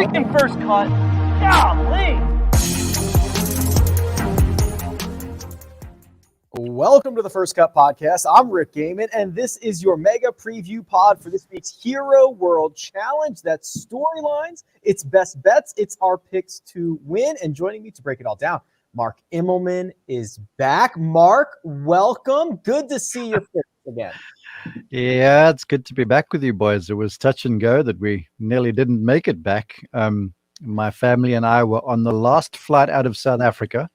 freaking first cut. Golly. Welcome to the First Cut Podcast. I'm Rick Gehman, and this is your mega preview pod for this week's Hero World Challenge. That's storylines, it's best bets, it's our picks to win. And joining me to break it all down, Mark Immelman is back. Mark, welcome. Good to see your picks again. Yeah, it's good to be back with you boys. It was touch and go that we nearly didn't make it back. My family and I were on the last flight out of South Africa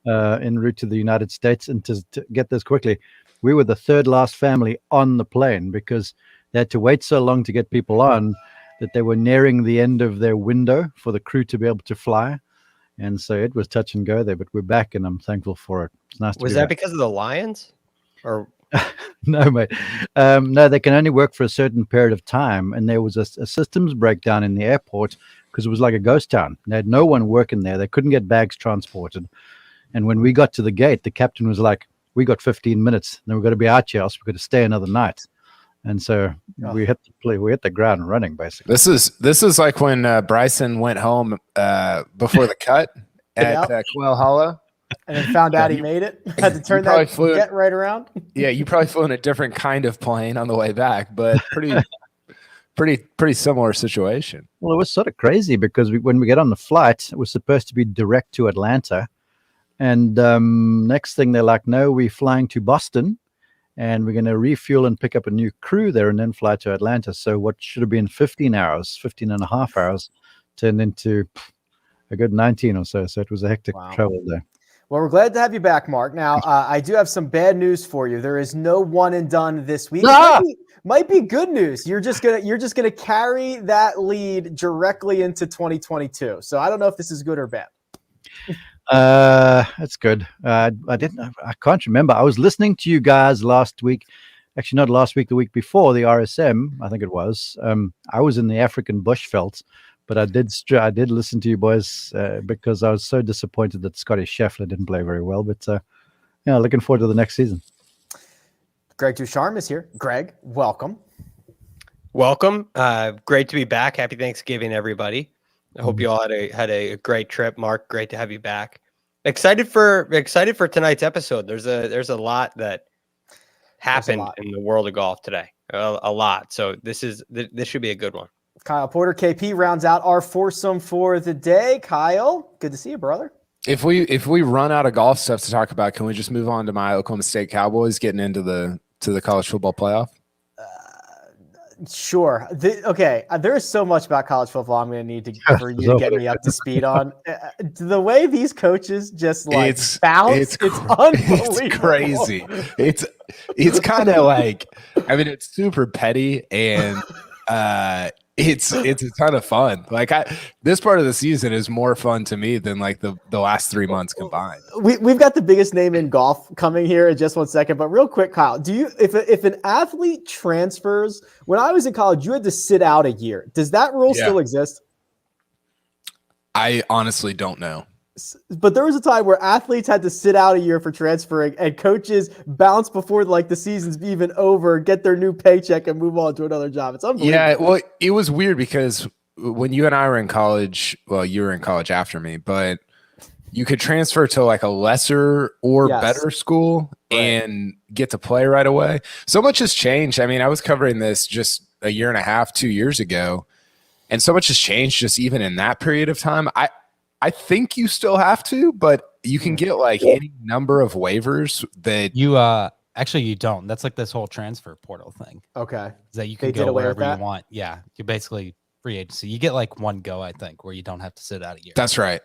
en route to the United States. And to get this quickly, we were the third last family on the plane because they had to wait so long to get people on that they were nearing the end of their window for the crew to be able to fly. And so it was touch and go there, but we're back and I'm thankful for it. It's nice to be back. Was that because of the Lions? Or No, mate. No, they can only work for a certain period of time. And there was a systems breakdown in the airport because it was like a ghost town. They had no one working there. They couldn't get bags transported. And when we got to the gate, the captain was like, we got 15 minutes. Then we've got to be out here, else we've got to stay another night. And so we hit the ground running, basically. This is like when Bryson went home before the cut at Quail Hollow. And then found out he made it. Had to turn that jet right around. Yeah, you probably flew in a different kind of plane on the way back, but pretty similar situation. Well, it was sort of crazy because when we get on the flight, it was supposed to be direct to Atlanta. And next thing they're like, no, we're flying to Boston and we're going to refuel and pick up a new crew there and then fly to Atlanta. So what should have been 15 and a half hours turned into a good 19 or so. So it was a hectic travel there. Well, we're glad to have you back, Mark. Now, I do have some bad news for you. There is no one and done this week. Might be good news. You're just gonna carry that lead directly into 2022. So I don't know if this is good or bad. That's good. I can't remember. I was listening to you guys last week. Actually, not last week, the week before, the RSM, I think it was. I was in the African bushveld. But I did listen to you boys because I was so disappointed that Scotty Scheffler didn't play very well. But looking forward to the next season. Greg DuCharme is here. Greg, welcome. Welcome. Great to be back. Happy Thanksgiving, everybody. I hope you all had a great trip. Mark, great to have you back. Excited for tonight's episode. There's a lot that happened in the world of golf today. A lot. So this should be a good one. Kyle Porter, KP, rounds out our foursome for the day. Kyle, good to see you, brother. If we run out of golf stuff to talk about, can we just move on to my Oklahoma State Cowboys getting into the college football playoff? Sure. There is so much about college football I'm going to need for you to get me up to speed on. The way these coaches just bounce, it's unbelievable. It's crazy. It's kind of like, I mean, it's super petty and it's a ton of fun. Like this part of the season is more fun to me than like the last 3 months combined. We've got the biggest name in golf coming here in just 1 second, but real quick, Kyle, if an athlete transfers, when I was in college, you had to sit out a year. Does that rule still exist? I honestly don't know. But there was a time where athletes had to sit out a year for transferring and coaches bounce before like the season's even over, get their new paycheck and move on to another job. It's unbelievable. Yeah, well, it was weird because when you and I were in college, well, you were in college after me, but you could transfer to like a lesser or better school and get to play right away. So much has changed. I mean, I was covering this just a year and a half, 2 years ago, and so much has changed just even in that period of time. I think you still have to, but you can get like any number of waivers that you actually you don't. That's like this whole transfer portal thing. Okay. That you can go wherever you want. Yeah. You're basically free agency. You get like one go, I think, where you don't have to sit out a year. That's right.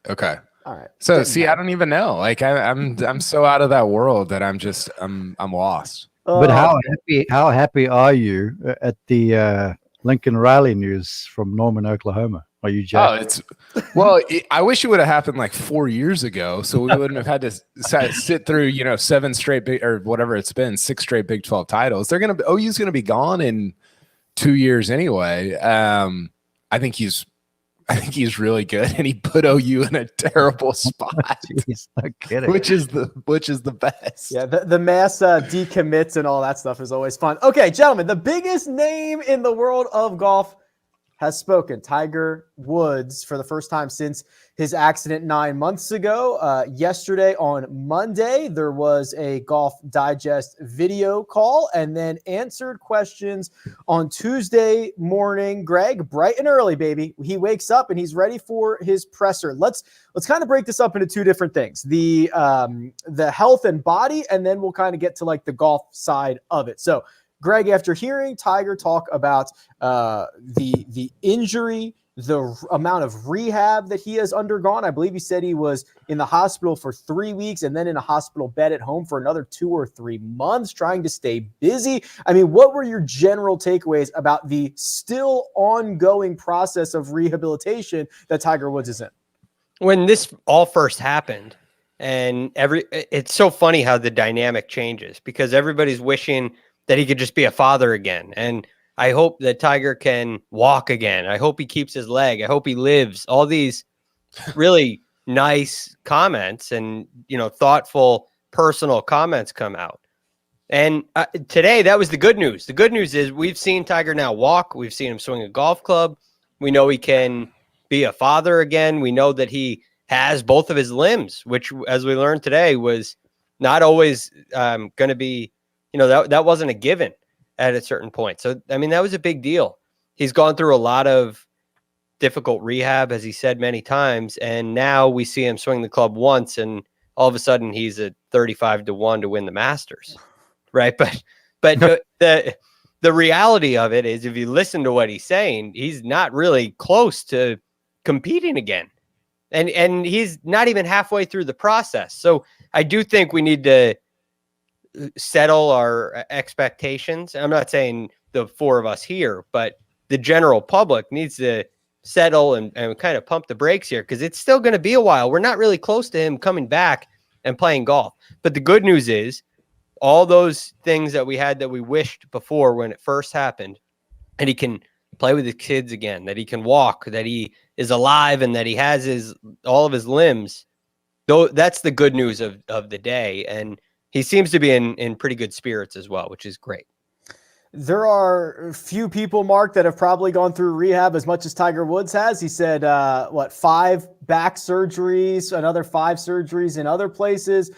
Okay. All right. So see, I don't even know. Like I'm so out of that world that I'm lost. But how happy are you at the Lincoln Riley news from Norman, Oklahoma? Are you jacked? I wish it would have happened like 4 years ago, so we wouldn't have had to sit through 7 straight or whatever it's been, 6 straight Big 12 titles. OU's gonna be gone in 2 years anyway. I think he's really good, and he put OU in a terrible spot. Jeez, no kidding. Which is the best. Yeah, the mass decommits and all that stuff is always fun. Okay, gentlemen, the biggest name in the world of golf has spoken. Tiger Woods, for the first time since his accident 9 months ago. Yesterday on Monday, there was a Golf Digest video call and then answered questions on Tuesday morning. Greg, bright and early, baby. He wakes up and he's ready for his presser. Let's kind of break this up into two different things. The health and body, and then we'll kind of get to like the golf side of it. So Greg, after hearing Tiger talk about the injury, the amount of rehab that he has undergone, I believe he said he was in the hospital for 3 weeks and then in a hospital bed at home for another 2 or 3 months, trying to stay busy. I mean, what were your general takeaways about the still ongoing process of rehabilitation that Tiger Woods is in? When this all first happened, and it's so funny how the dynamic changes, because everybody's wishing that he could just be a father again. And I hope that Tiger can walk again. I hope he keeps his leg. I hope he lives. All these really nice comments and, thoughtful, personal comments come out. And today, that was the good news. The good news is we've seen Tiger now walk. We've seen him swing a golf club. We know he can be a father again. We know that he has both of his limbs, which, as we learned today, was not always going to be, that wasn't a given at a certain point. So, I mean, that was a big deal. He's gone through a lot of difficult rehab, as he said many times. And now we see him swing the club once, and all of a sudden he's at 35-1 to win the Masters. Right. But the reality of it is, if you listen to what he's saying, he's not really close to competing again. And he's not even halfway through the process. So I do think we need to settle our expectations. I'm not saying the four of us here, but the general public needs to settle and kind of pump the brakes here, because it's still going to be a while. We're not really close to him coming back and playing golf. But the good news is all those things that we had that we wished before when it first happened, and he can play with his kids again, that he can walk, that he is alive, and that he has all of his limbs. Though that's the good news of the day. And he seems to be in pretty good spirits as well, which is great. There are few people, Mark, that have probably gone through rehab as much as Tiger Woods has. He said, 5 back surgeries, another 5 surgeries in other places.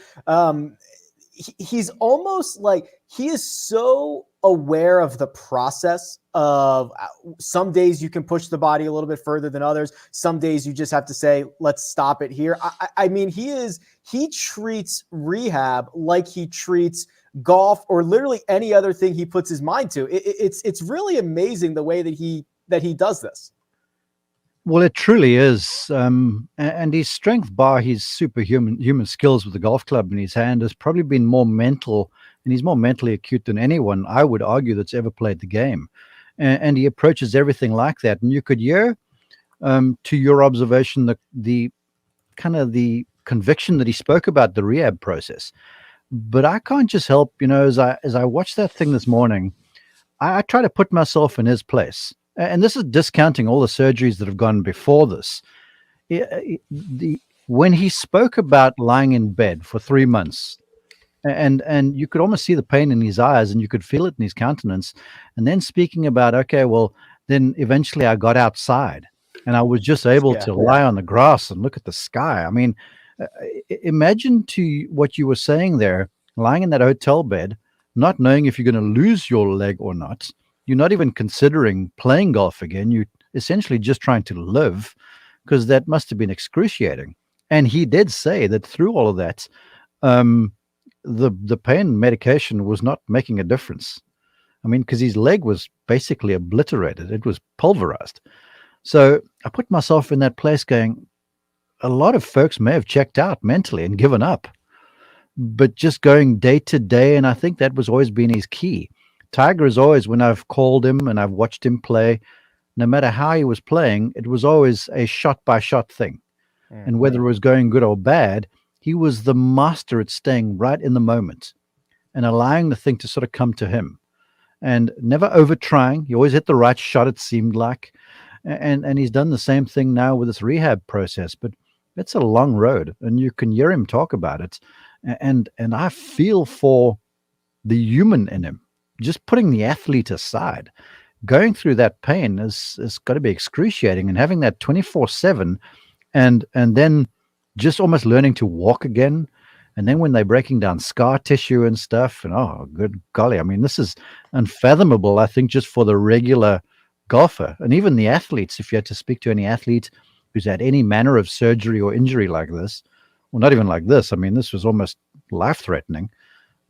He's almost like he is so aware of the process of some days you can push the body a little bit further than others. Some days you just have to say, let's stop it here. I mean, he treats rehab like he treats golf or literally any other thing he puts his mind to. It's really amazing the way that he does this. Well, it truly is. And his strength, bar his superhuman skills with the golf club in his hand, has probably been more mental, and he's more mentally acute than anyone, I would argue, that's ever played the game. And he approaches everything like that. And you could hear, to your observation, the kind of the conviction that he spoke about the rehab process. But I can't just help, as I watched that thing this morning, I try to put myself in his place. And this is discounting all the surgeries that have gone before this. When he spoke about lying in bed for 3 months, and you could almost see the pain in his eyes, and you could feel it in his countenance, and then speaking about, okay, well, then eventually I got outside, and I was just able to lie on the grass and look at the sky. I mean, imagine to what you were saying there, lying in that hotel bed, not knowing if you're going to lose your leg or not. You're not even considering playing golf again. You're essentially just trying to live, because that must have been excruciating. And he did say that through all of that, the pain medication was not making a difference. I mean, because his leg was basically obliterated. It was pulverized. So I put myself in that place going, a lot of folks may have checked out mentally and given up, but just going day to day. And I think that was always been his key. Tiger is always, when I've called him and I've watched him play, no matter how he was playing, it was always a shot-by-shot thing. Mm-hmm. And whether it was going good or bad, he was the master at staying right in the moment and allowing the thing to sort of come to him. And never over-trying. He always hit the right shot, it seemed like. And he's done the same thing now with this rehab process. But it's a long road, and you can hear him talk about it. And I feel for the human in him. Just putting the athlete aside, going through that pain is got to be excruciating, and having that 24/7, and then just almost learning to walk again. And then when they're breaking down scar tissue and stuff, and oh, good golly, I mean, this is unfathomable, I think, just for the regular golfer and even the athletes. If you had to speak to any athlete who's had any manner of surgery or injury like this, well, not even like this, I mean, this was almost life-threatening.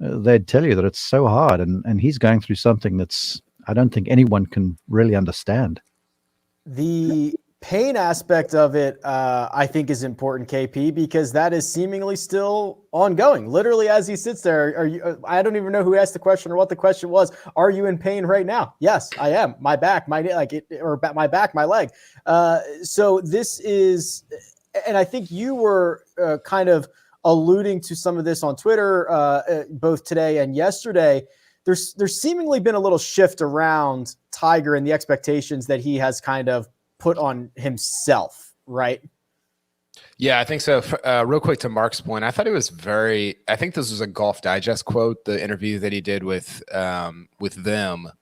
They'd tell you that it's so hard, and he's going through something that's, I don't think anyone can really understand. The pain aspect of it, I think, is important, KP, because that is seemingly still ongoing. Literally, as he sits there, are you? I don't even know who asked the question or what the question was. Are you in pain right now? Yes, I am. My back, my back, my leg. So this is, and I think you were kind of alluding to some of this on Twitter, both today and yesterday. There's seemingly been a little shift around Tiger and the expectations that he has kind of put on himself, right? Yeah, I think so. Real quick to Mark's point, I thought it was I think this was a Golf Digest quote, the interview that he did with them,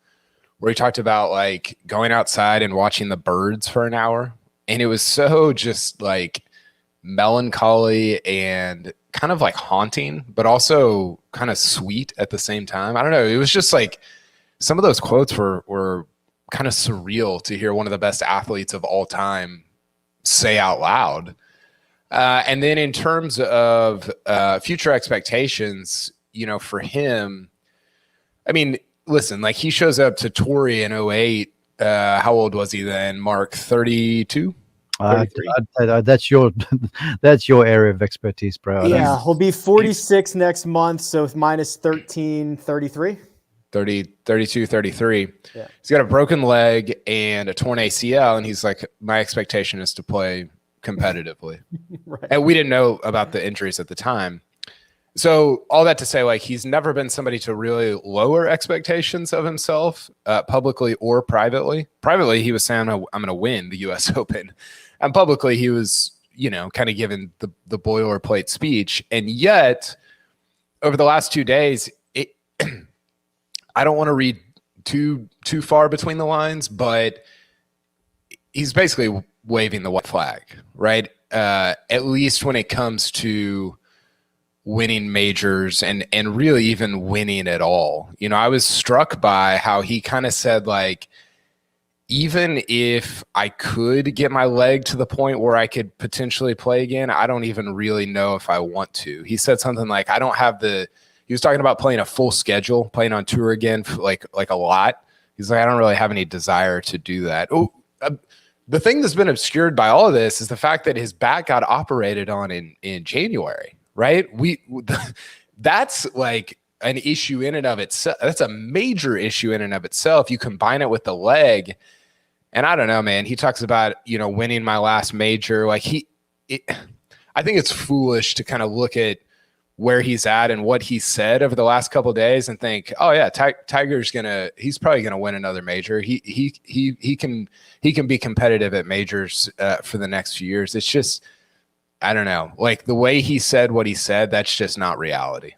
where he talked about like going outside and watching the birds for an hour. And it was so just like melancholy and kind of like haunting, but also kind of sweet at the same time. I don't know. It was just like some of those quotes were kind of surreal to hear one of the best athletes of all time say out loud. And then in terms of future expectations, you know, for him, I mean, listen, like he shows up to Torrey in 2008. How old was he then, Mark? 32? That's your that's your area of expertise, bro. Yeah, he'll be 46 next month, so minus 13, 33. 32, 33. Yeah. He's got a broken leg and a torn ACL, and he's like, my expectation is to play competitively. Right. And we didn't know about the injuries at the time. So all that to say, like, he's never been somebody to really lower expectations of himself, publicly or privately. Privately, he was saying, I'm going to win the U.S. Open. And publicly, he was, you know, kind of giving the boilerplate speech. And yet, over the last 2 days, I don't want to read too far between the lines, but he's basically waving the white flag, right? At least when it comes to winning majors and really even winning at all. You know, I was struck by how he kind of said, like, even if I could get my leg to the point where I could potentially play again, I don't even really know if I want to. He said something like, I don't have he was talking about playing a full schedule, playing on tour again, like a lot. He's like, I don't really have any desire to do that. The thing that's been obscured by all of this is the fact that his back got operated on in January, right? That's like an issue in and of itself. That's a major issue in and of itself. You combine it with the leg, and I don't know, man. He talks about, you know, winning my last major. Like I think it's foolish to kind of look at where he's at and what he said over the last couple of days and think, oh yeah, Tiger's he's probably gonna win another major. He can be competitive at majors for the next few years. It's just, I don't know, like the way he said what he said, that's just not reality.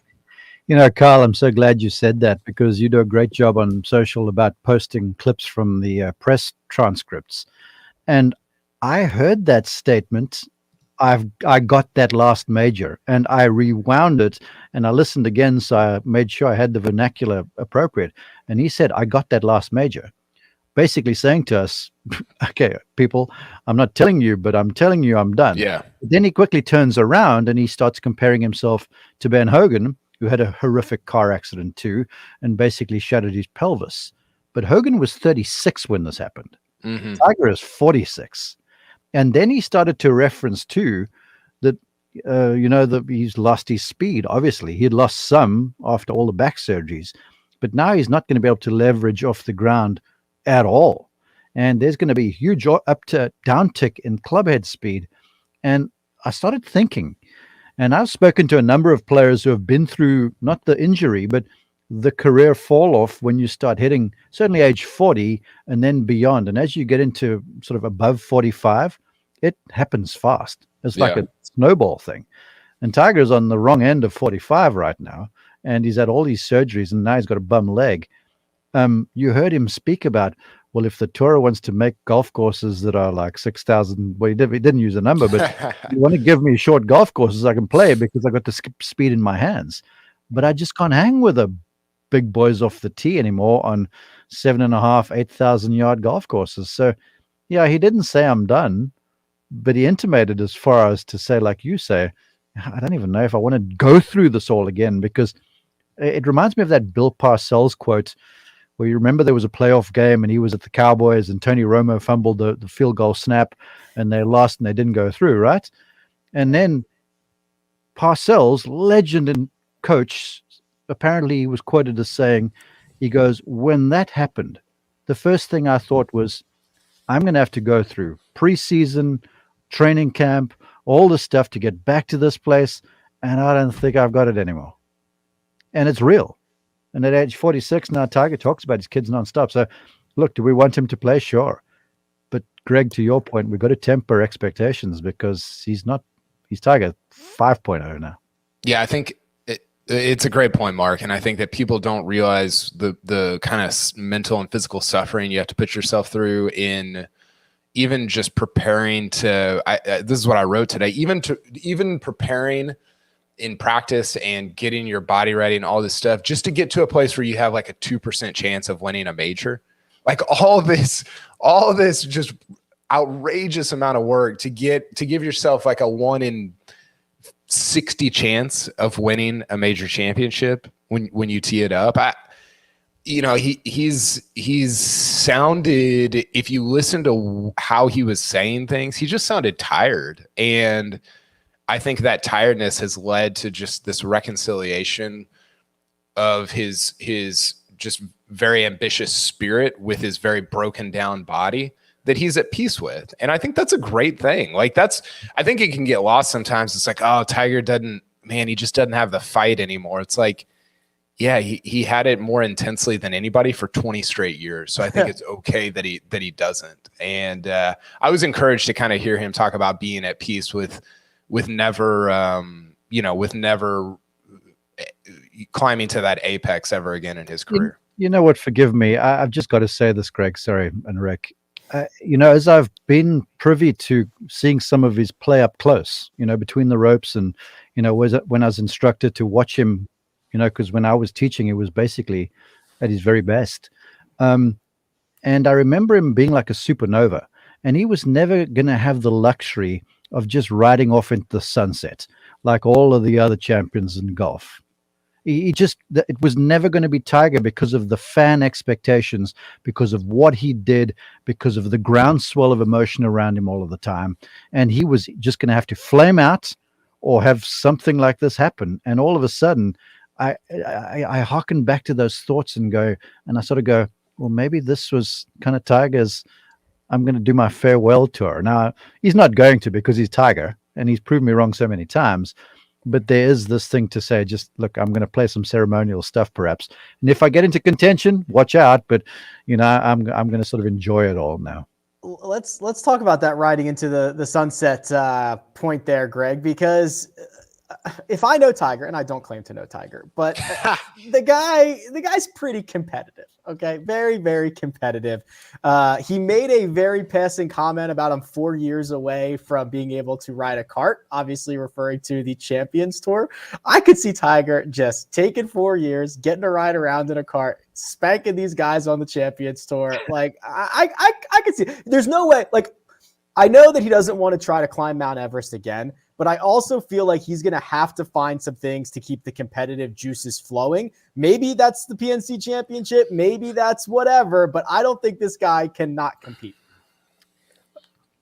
You know, Carl, I'm so glad you said that, because you do a great job on social about posting clips from the press transcripts. And I heard that statement. I got that last major, and I rewound it and I listened again, so I made sure I had the vernacular appropriate. And he said, I got that last major, basically saying to us, okay, people, I'm not telling you, but I'm telling you I'm done. Yeah. Then he quickly turns around and he starts comparing himself to Ben Hogan, who had a horrific car accident too, and basically shattered his pelvis. But Hogan was 36 when this happened. Mm-hmm. Tiger is 46. And then he started to reference too that, that he's lost his speed. Obviously, he had lost some after all the back surgeries, but now he's not going to be able to leverage off the ground at all. And there's going to be a huge downtick in clubhead speed. And I started thinking, and I've spoken to a number of players who have been through not the injury, but the career fall off when you start hitting certainly age 40 and then beyond. And as you get into sort of above 45, it happens fast. It's like a snowball thing. And Tiger's on the wrong end of 45 right now. And he's had all these surgeries and now he's got a bum leg. You heard him speak about, well, if the tour wants to make golf courses that are like 6,000, well, he didn't use a number, but you want to give me short golf courses I can play because I got the speed in my hands. But I just can't hang with the big boys off the tee anymore on 7,500, 8,000 yard golf courses. So, yeah, he didn't say I'm done, but he intimated as far as to say, like you say, I don't even know if I want to go through this all again, because it reminds me of that Bill Parcells quote where you remember there was a playoff game and he was at the Cowboys and Tony Romo fumbled the field goal snap and they lost and they didn't go through, right? And then Parcells, legend and coach, apparently he was quoted as saying, he goes, when that happened, the first thing I thought was, I'm going to have to go through preseason, training camp, all this stuff to get back to this place, and I don't think I've got it anymore. And it's real. And at age 46 now, Tiger talks about his kids nonstop. So, look, do we want him to play? Sure. But Greg, to your point, we've got to temper expectations because he's Tiger 5.0 now. Yeah, I think it's a great point, Mark. And I think that people don't realize the kind of mental and physical suffering you have to put yourself through in even just preparing to, this is what I wrote today, even preparing in practice and getting your body ready and all this stuff just to get to a place where you have like a 2% chance of winning a major. Like all this just outrageous amount of work to give yourself like a 1 in 60 chance of winning a major championship when you tee it up. He's sounded, if you listen to how he was saying things, he just sounded tired. And I think that tiredness has led to just this reconciliation of his just very ambitious spirit with his very broken down body that he's at peace with. And I think that's a great thing. Like I think it can get lost sometimes. It's like, oh, Tiger he just doesn't have the fight anymore. It's like, yeah, he had it more intensely than anybody for 20 straight years. So I think it's okay that he doesn't. And I was encouraged to kind of hear him talk about being at peace with never climbing to that apex ever again in his career. You know what? Forgive me. I've just got to say this, Greg. Sorry, and Rick. As I've been privy to seeing some of his play up close, between the ropes, and when I was instructed to watch him, because when I was teaching, it was basically at his very best. And I remember him being like a supernova, and he was never going to have the luxury of just riding off into the sunset like all of the other champions in golf. It was never going to be Tiger because of the fan expectations, because of what he did, because of the groundswell of emotion around him all of the time. And he was just going to have to flame out or have something like this happen. And all of a sudden, I hearken back to those thoughts and I sort of go, well, maybe this was kind of Tiger's, I'm going to do my farewell tour. Now, he's not going to because he's Tiger, and he's proven me wrong so many times. But there is this thing to say, just look, I'm going to play some ceremonial stuff perhaps. And if I get into contention, watch out. But, I'm going to sort of enjoy it all now. Let's talk about that riding into the sunset point there, Greg, because if I know Tiger, and I don't claim to know Tiger, but the guy's pretty competitive. Okay. Very, very competitive. He made a very passing comment about him 4 years away from being able to ride a cart, obviously referring to the Champions Tour. I could see Tiger just taking 4 years, getting to ride around in a cart, spanking these guys on the Champions Tour. Like I could see, there's no way, like, I know that he doesn't want to try to climb Mount Everest again, but I also feel like he's going to have to find some things to keep the competitive juices flowing. Maybe that's the PNC Championship. Maybe that's whatever, but I don't think this guy cannot compete.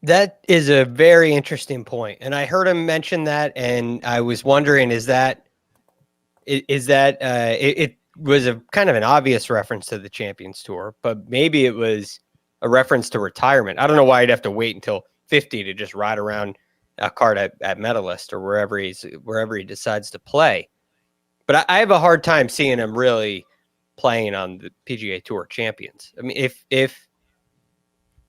That is a very interesting point. And I heard him mention that, and I was wondering, it was a kind of an obvious reference to the Champions Tour, but maybe it was a reference to retirement. I don't know why he'd have to wait until 50 to just ride around a cart at Medalist or wherever he decides to play. But I have a hard time seeing him really playing on the PGA Tour Champions. I mean,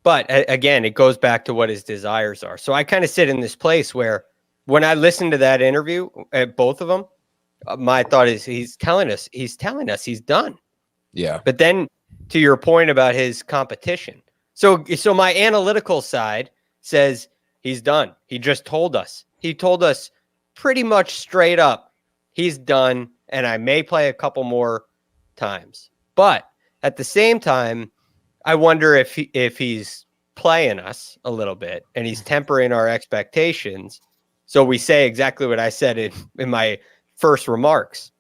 but again, it goes back to what his desires are. So I kind of sit in this place where when I listen to that interview at both of them, my thought is he's telling us he's done. Yeah. But then to your point about his competition. So my analytical side says he's done. He just told us. He told us pretty much straight up, he's done, and I may play a couple more times. But at the same time, I wonder if he's playing us a little bit and he's tempering our expectations. So we say exactly what I said in my first remarks.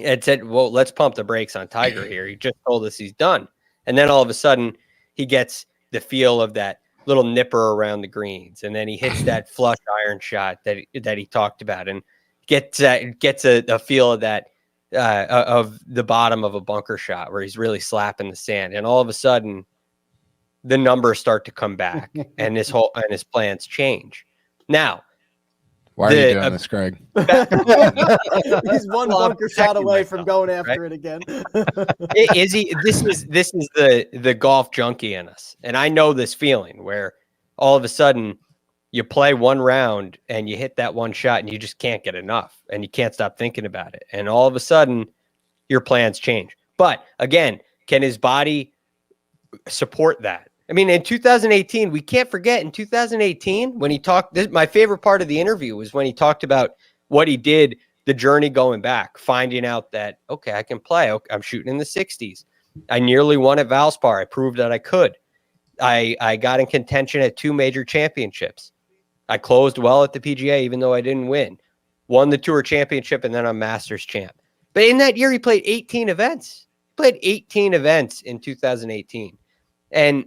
And said, well, let's pump the brakes on Tiger here. He just told us he's done. And then all of a sudden he gets the feel of that little nipper around the greens. And then he hits that flush iron shot that he talked about and gets a feel of that, of the bottom of a bunker shot where he's really slapping the sand. And all of a sudden the numbers start to come back and his plans change. Now, why are you doing this, Greg? He's one bunker shot away from going after it again. This is the golf junkie in us. And I know this feeling where all of a sudden you play one round and you hit that one shot and you just can't get enough and you can't stop thinking about it. And all of a sudden your plans change. But again, can his body support that? I mean, in 2018, we can't forget in 2018 when he talked, my favorite part of the interview was when he talked about what he did, the journey going back, finding out that, okay, I can play. Okay, I'm shooting in the 60s. I nearly won at Valspar. I proved that I could. I got in contention at 2 major championships. I closed well at the PGA, even though I didn't win. Won the Tour Championship, and then I'm Masters champ. But in that year, he played 18 events. He played 18 events in 2018. And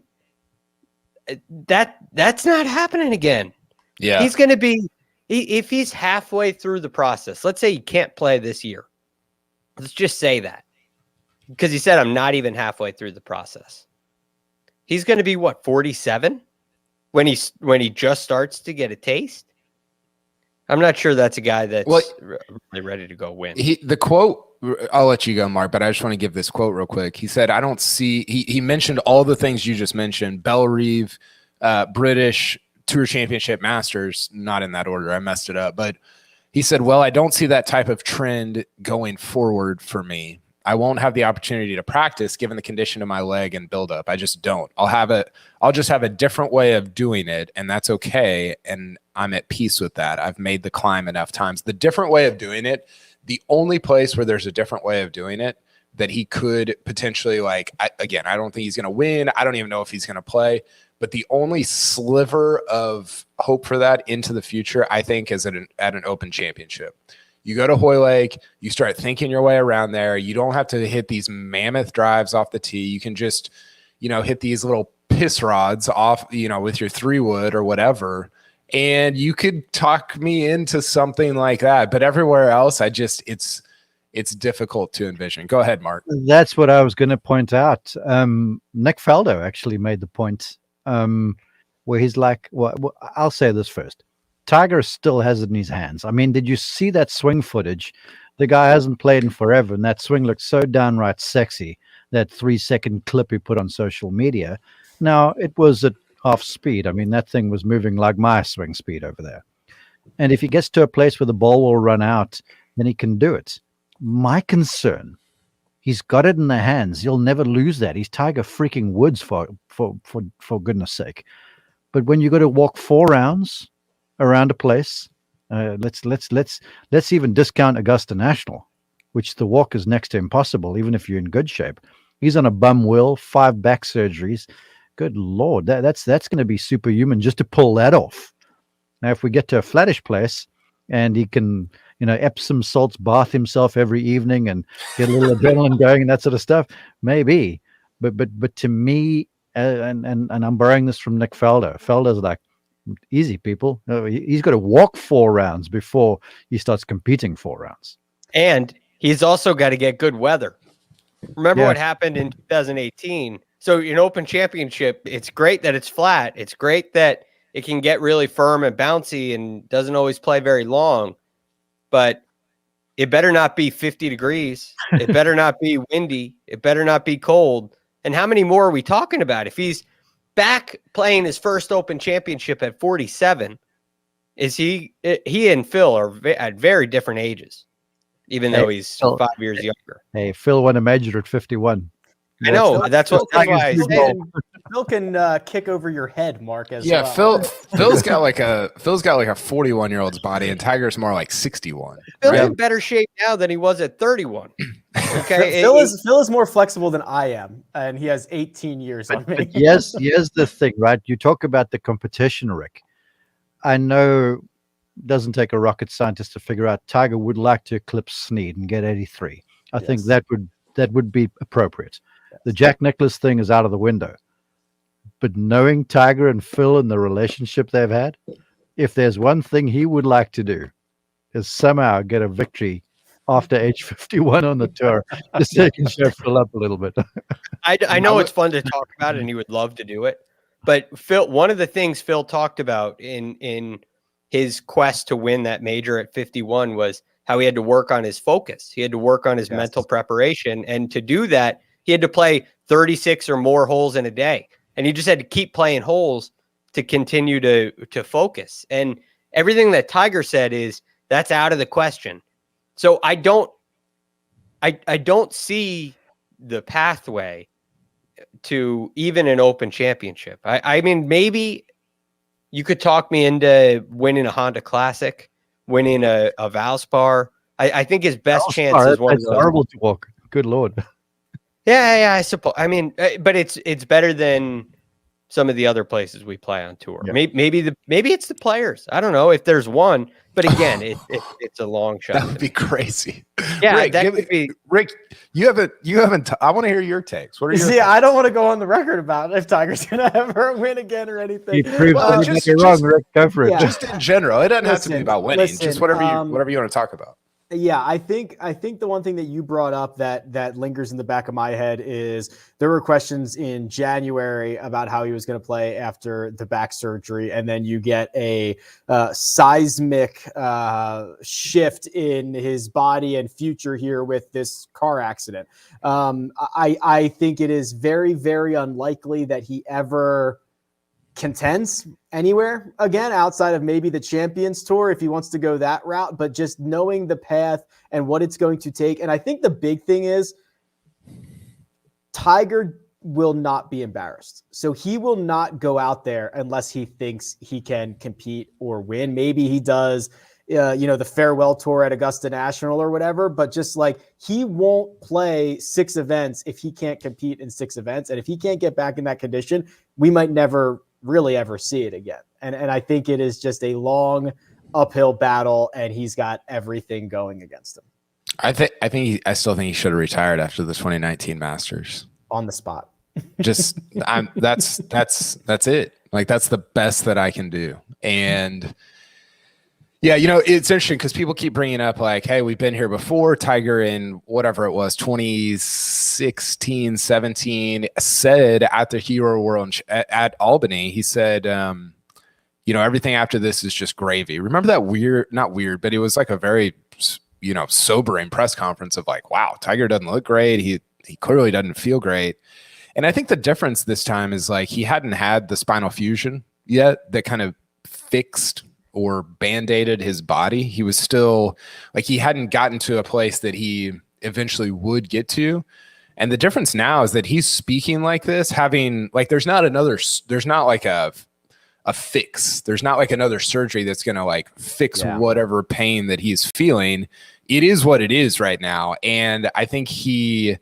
that's not happening again. Yeah. He's going to be, if he's halfway through the process, let's say he can't play this year. Let's just say that. Because he said, I'm not even halfway through the process. He's going to be what, 47 when he just starts to get a taste? I'm not sure that's a guy that's really ready to go win. The quote, I'll let you go, Mark, but I just want to give this quote real quick. He said, I don't see, he mentioned all the things you just mentioned, Bellerive, British, Tour Championship, Masters, not in that order. I messed it up. But he said, well, I don't see that type of trend going forward for me. I won't have the opportunity to practice given the condition of my leg and build up. I just don't. I'll just have a different way of doing it, and that's okay. And I'm at peace with that. I've made the climb enough times. The different way of doing it, the only place where there's a different way of doing it that he could potentially, like, I don't think he's going to win. I don't even know if he's going to play. But the only sliver of hope for that into the future, I think, is at an Open Championship. You go to Hoylake, you start thinking your way around there. You don't have to hit these mammoth drives off the tee. You can just, hit these little piss rods off, with your 3-wood or whatever. And you could talk me into something like that. But everywhere else, it's difficult to envision. Go ahead, Mark. That's what I was going to point out. Nick Faldo actually made the point where he's like, well, I'll say this first. Tiger still has it in his hands. I mean, did you see that swing footage? The guy hasn't played in forever, and that swing looked so downright sexy, that 3-second clip he put on social media. Now, it was at half speed. I mean, that thing was moving like my swing speed over there. And if he gets to a place where the ball will run out, then he can do it. My concern, he's got it in the hands. He'll never lose that. He's Tiger freaking Woods for goodness sake. But when you got to walk 4 rounds around a place, let's even discount Augusta National, which the walk is next to impossible, even if you're in good shape. He's on a bum wheel, 5 back surgeries. Good Lord, that's going to be superhuman just to pull that off. Now, if we get to a flattish place and he can, Epsom salts bath himself every evening and get a little adrenaline going and that sort of stuff, maybe. But to me, and I'm borrowing this from Nick Faldo. Faldo's like, easy, people. He's got to walk 4 rounds before he starts competing 4 rounds. And he's also got to get good weather. Remember what happened in 2018? So an Open Championship, it's great that it's flat. It's great that it can get really firm and bouncy and doesn't always play very long. But it better not be 50 degrees. It better not be windy. It better not be cold. And how many more are we talking about? If he's back playing his first Open Championship at 47, he and Phil are at very different ages, even though he's 5 years younger. Hey, Phil won a major at 51. I know. That's why I said. Phil can kick over your head, Mark. As Yeah, well. Phil's got like a 41-year-old's body, and Tiger's more like 61. Phil's Right? in better shape now than he was at 31. Okay, Phil is more flexible than I am, and he has 18 years on me. But here's the thing, right? You talk about the competition, Rick. I know it doesn't take a rocket scientist to figure out Tiger would like to eclipse Snead and get 83. I think that would be appropriate. Yes. The Jack Nicklaus thing is out of the window. But knowing Tiger and Phil and the relationship they've had, if there's one thing he would like to do is somehow get a victory after age 51 on the tour, just so he can show Phil up a little bit. I know it's fun to talk about it, and he would love to do it. But Phil, one of the things Phil talked about in his quest to win that major at 51 was how he had to work on his focus. He had to work on his mental preparation. And to do that, he had to play 36 or more holes in a day. And he just had to keep playing holes to continue to focus. And everything that Tiger said is that's out of the question. So I don't see the pathway to even an Open Championship. I mean, maybe you could talk me into winning a Honda Classic, winning a Valspar. I think his best chance is one of those. Horrible to walk. Good Lord. Yeah, I suppose. I mean, but it's better than some of the other places we play on tour. Yeah. Maybe it's the players. I don't know if there's one, but again, it's a long shot. That would be crazy. Yeah, Rick, that could be. Rick, you haven't. I want to hear your takes. What are your? See, I don't want to go on the record about if Tiger's gonna ever win again or anything. He proves you're wrong, Rick. Go for it. Yeah. Just in general, it doesn't have to be about winning. Just whatever you want to talk about. Yeah, I think the one thing that you brought up that lingers in the back of my head is there were questions in January about how he was going to play after the back surgery, and then you get a seismic shift in his body and future here with this car accident. I think it is very, very unlikely that he ever contends anywhere again outside of maybe the Champions Tour if he wants to go that route, but just knowing the path and what it's going to take. And I think the big thing is Tiger will not be embarrassed. So he will not go out there unless he thinks he can compete or win. Maybe he does, the farewell tour at Augusta National or whatever, but just like he won't play 6 events if he can't compete in 6 events. And if he can't get back in that condition, we might never really ever see it again. And I think it is just a long uphill battle, and he's got everything going against him. I still think he should have retired after the 2019 Masters. On the spot. Just that's it. Like that's the best that I can do. And yeah, it's interesting because people keep bringing up like, hey, we've been here before. Tiger in whatever it was, 2016, 17, said at the Hero World at Albany, he said, everything after this is just gravy. Remember that not weird, but it was like a very, sobering press conference of like, wow, Tiger doesn't look great. He clearly doesn't feel great. And I think the difference this time is like he hadn't had the spinal fusion yet that kind of fixed or band-aided his body. He was still like he hadn't gotten to a place that he eventually would get to. And the difference now is that he's speaking like this, having like there's not like a fix. There's not like another surgery that's going to like fix whatever pain that he's feeling. It is what it is right now. And I think he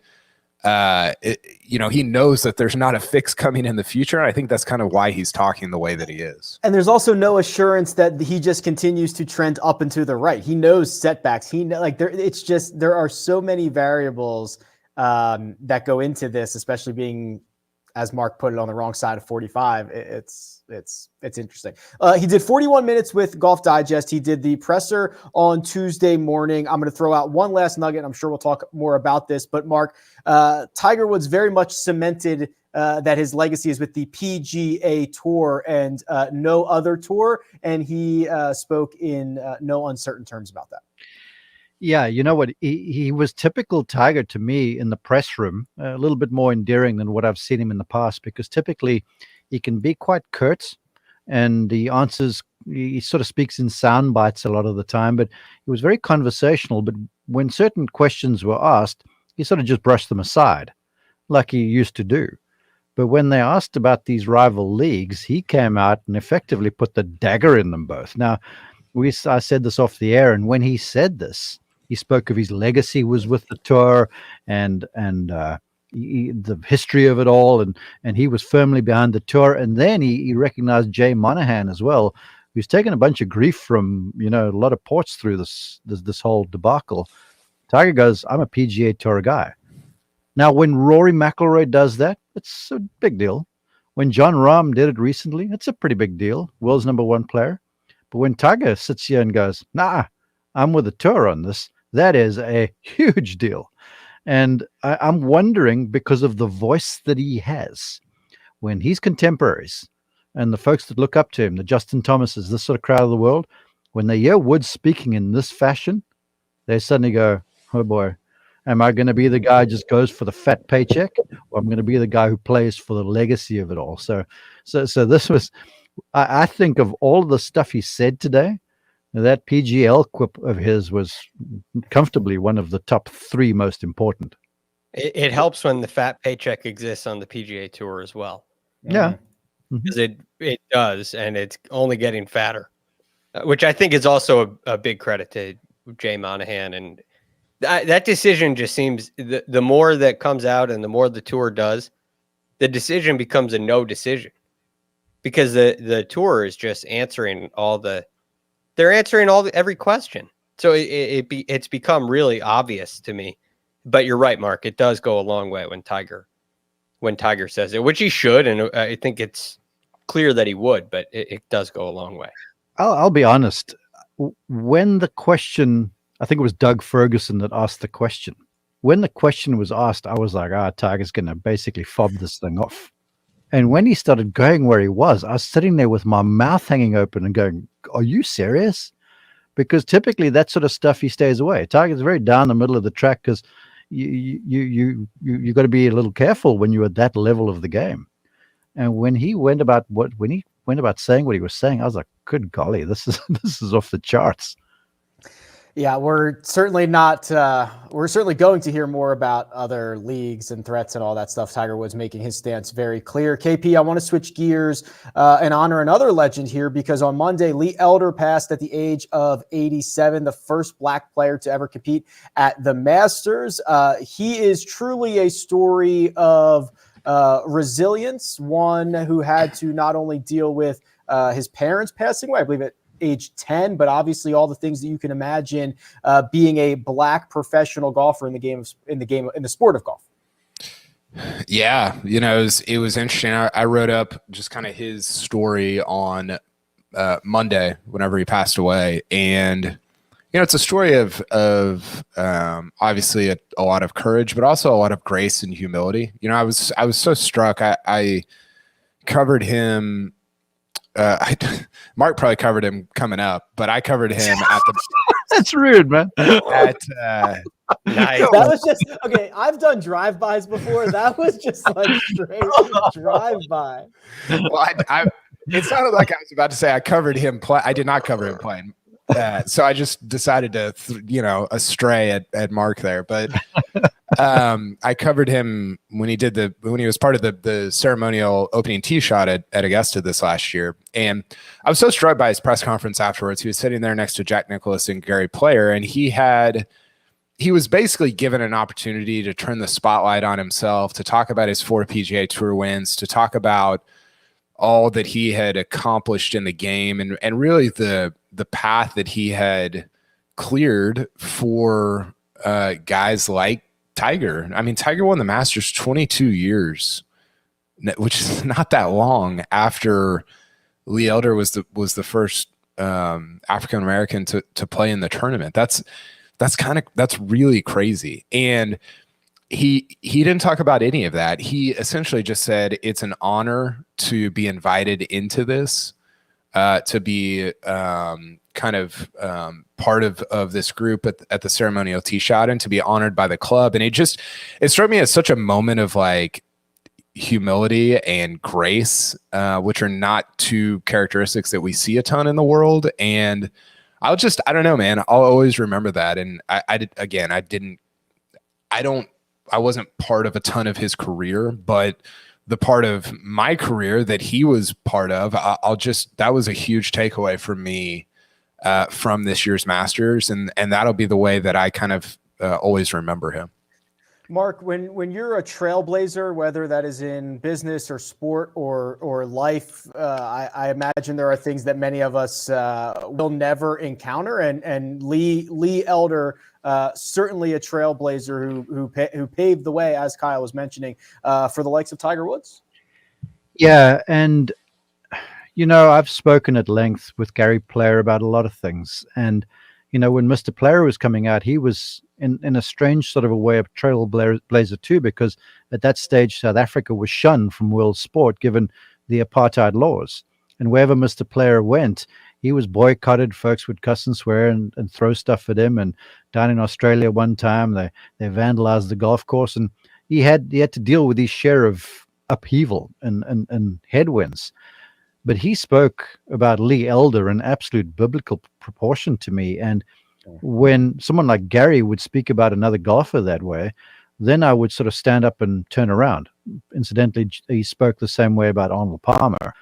knows that there's not a fix coming in the future. I think that's kind of why he's talking the way that he is. And there's also no assurance that he just continues to trend up and to the right. He knows setbacks. There are so many variables that go into this, especially being, as Mark put it, on the wrong side of 45. It's interesting. He did 41 minutes with Golf Digest. He did the presser on Tuesday morning. I'm going to throw out one last nugget. I'm sure we'll talk more about this, but Mark, Tiger Woods very much cemented that his legacy is with the PGA Tour and no other tour. And he spoke in no uncertain terms about that. Yeah, you know what? He was typical Tiger to me in the press room, a little bit more endearing than what I've seen him in the past, because typically he can be quite curt and he sort of speaks in sound bites a lot of the time, but he was very conversational. But when certain questions were asked, he sort of just brushed them aside. like he used to do. But when they asked about these rival leagues, he came out and effectively put the dagger in them both. Now, I said this off the air, and when he said this, he spoke of his legacy was with the tour and the history of it all, and he was firmly behind the tour. And then he recognized Jay Monahan as well, who's taken a bunch of grief from a lot of ports through this whole debacle. Tiger goes, I'm a PGA Tour guy. Now, when Rory McIlroy does that, it's a big deal. When John Rahm did it recently, it's a pretty big deal. World's #1 player. But when Tiger sits here and goes, nah, I'm with the tour on this, that is a huge deal. And I'm wondering, because of the voice that he has, when his contemporaries and the folks that look up to him, the Justin Thomases, this sort of crowd of the world, when they hear Woods speaking in this fashion, they suddenly go, oh boy, am I going to be the guy who just goes for the fat paycheck, or I'm going to be the guy who plays for the legacy of it all? So this was, I think, of all the stuff he said today, that PGL quip of his was comfortably one of the top 3 most important. It helps when the fat paycheck exists on the PGA Tour as well. Yeah. Because it does, and it's only getting fatter, which I think is also a big credit to Jay Monahan. And that decision just seems, the more that comes out and the more the tour does, the decision becomes a no decision, because the tour is just answering every question. So it's become really obvious to me. But you're right, Mark. It does go a long way when Tiger says it, which he should, and I think it's clear that he would. But it does go a long way. I'll be honest. When the question, I think it was Doug Ferguson that asked the question. When the question was asked, I was like, Tiger's going to basically fob this thing off. And when he started going where he was, I was sitting there with my mouth hanging open and going, are you serious? Because typically that sort of stuff, he stays away. Tiger's very down the middle of the track, because you got to be a little careful when you're at that level of the game. And when he went about saying what he was saying, I was like, good golly, this is off the charts. Yeah, we're certainly not. We're certainly going to hear more about other leagues and threats and all that stuff. Tiger Woods making his stance very clear. KP, I want to switch gears and honor another legend here, because on Monday, Lee Elder passed at the age of 87, the first Black player to ever compete at the Masters. He is truly a story of resilience, one who had to not only deal with his parents passing away, I believe at age 10, but obviously all the things that you can imagine being a Black professional golfer in the sport of golf. Yeah, it was interesting. I wrote up just kind of his story on Monday whenever he passed away, and it's a story of obviously a lot of courage, but also a lot of grace and humility. I was so struck. I covered him. Mark probably covered him coming up, but I covered him at the. That's rude, man. Nice. That was just okay. I've done drive-bys before. That was just like straight drive-by. Well, it sounded like I was about to say I covered him. I did not cover him playing. So I just decided to, astray at Mark there. But I covered him when he was part of the ceremonial opening tee shot at Augusta this last year. And I was so struck by his press conference afterwards. He was sitting there next to Jack Nicklaus and Gary Player, and he was basically given an opportunity to turn the spotlight on himself, to talk about his 4 PGA Tour wins, to talk about all that he had accomplished in the game, and really the path that he had cleared for guys like Tiger. I mean, Tiger won the Masters 22 years, which is not that long after Lee Elder was the first African American to play in the tournament. That's really crazy. And he didn't talk about any of that. He essentially just said it's an honor to be invited into this, to be kind of part of this group at the ceremonial tee shot, and to be honored by the club. And it struck me as such a moment of like humility and grace, which are not two characteristics that we see a ton in the world. And I don't know, man, I'll always remember that. And I don't wasn't part of a ton of his career, but the part of my career that he was part of, that was a huge takeaway for me from this year's Masters, and that'll be the way that I kind of always remember him. Mark, when you're a trailblazer, whether that is in business or sport or life, I imagine there are things that many of us will never encounter. And Lee Elder, certainly a trailblazer who paved the way, as Kyle was mentioning, for the likes of Tiger Woods. Yeah, and I've spoken at length with Gary Player about a lot of things, and when Mr. Player was coming out, he was in a strange sort of a way of trailblazer too, because at that stage South Africa was shunned from world sport given the apartheid laws, and wherever Mr. Player went, he was boycotted. Folks would cuss and swear and throw stuff at him. And down in Australia one time, they vandalized the golf course, and he had to deal with his share of upheaval and headwinds. But he spoke about Lee Elder in absolute biblical proportion to me. And when someone like Gary would speak about another golfer that way, then I would sort of stand up and turn around. Incidentally, he spoke the same way about Arnold Palmer,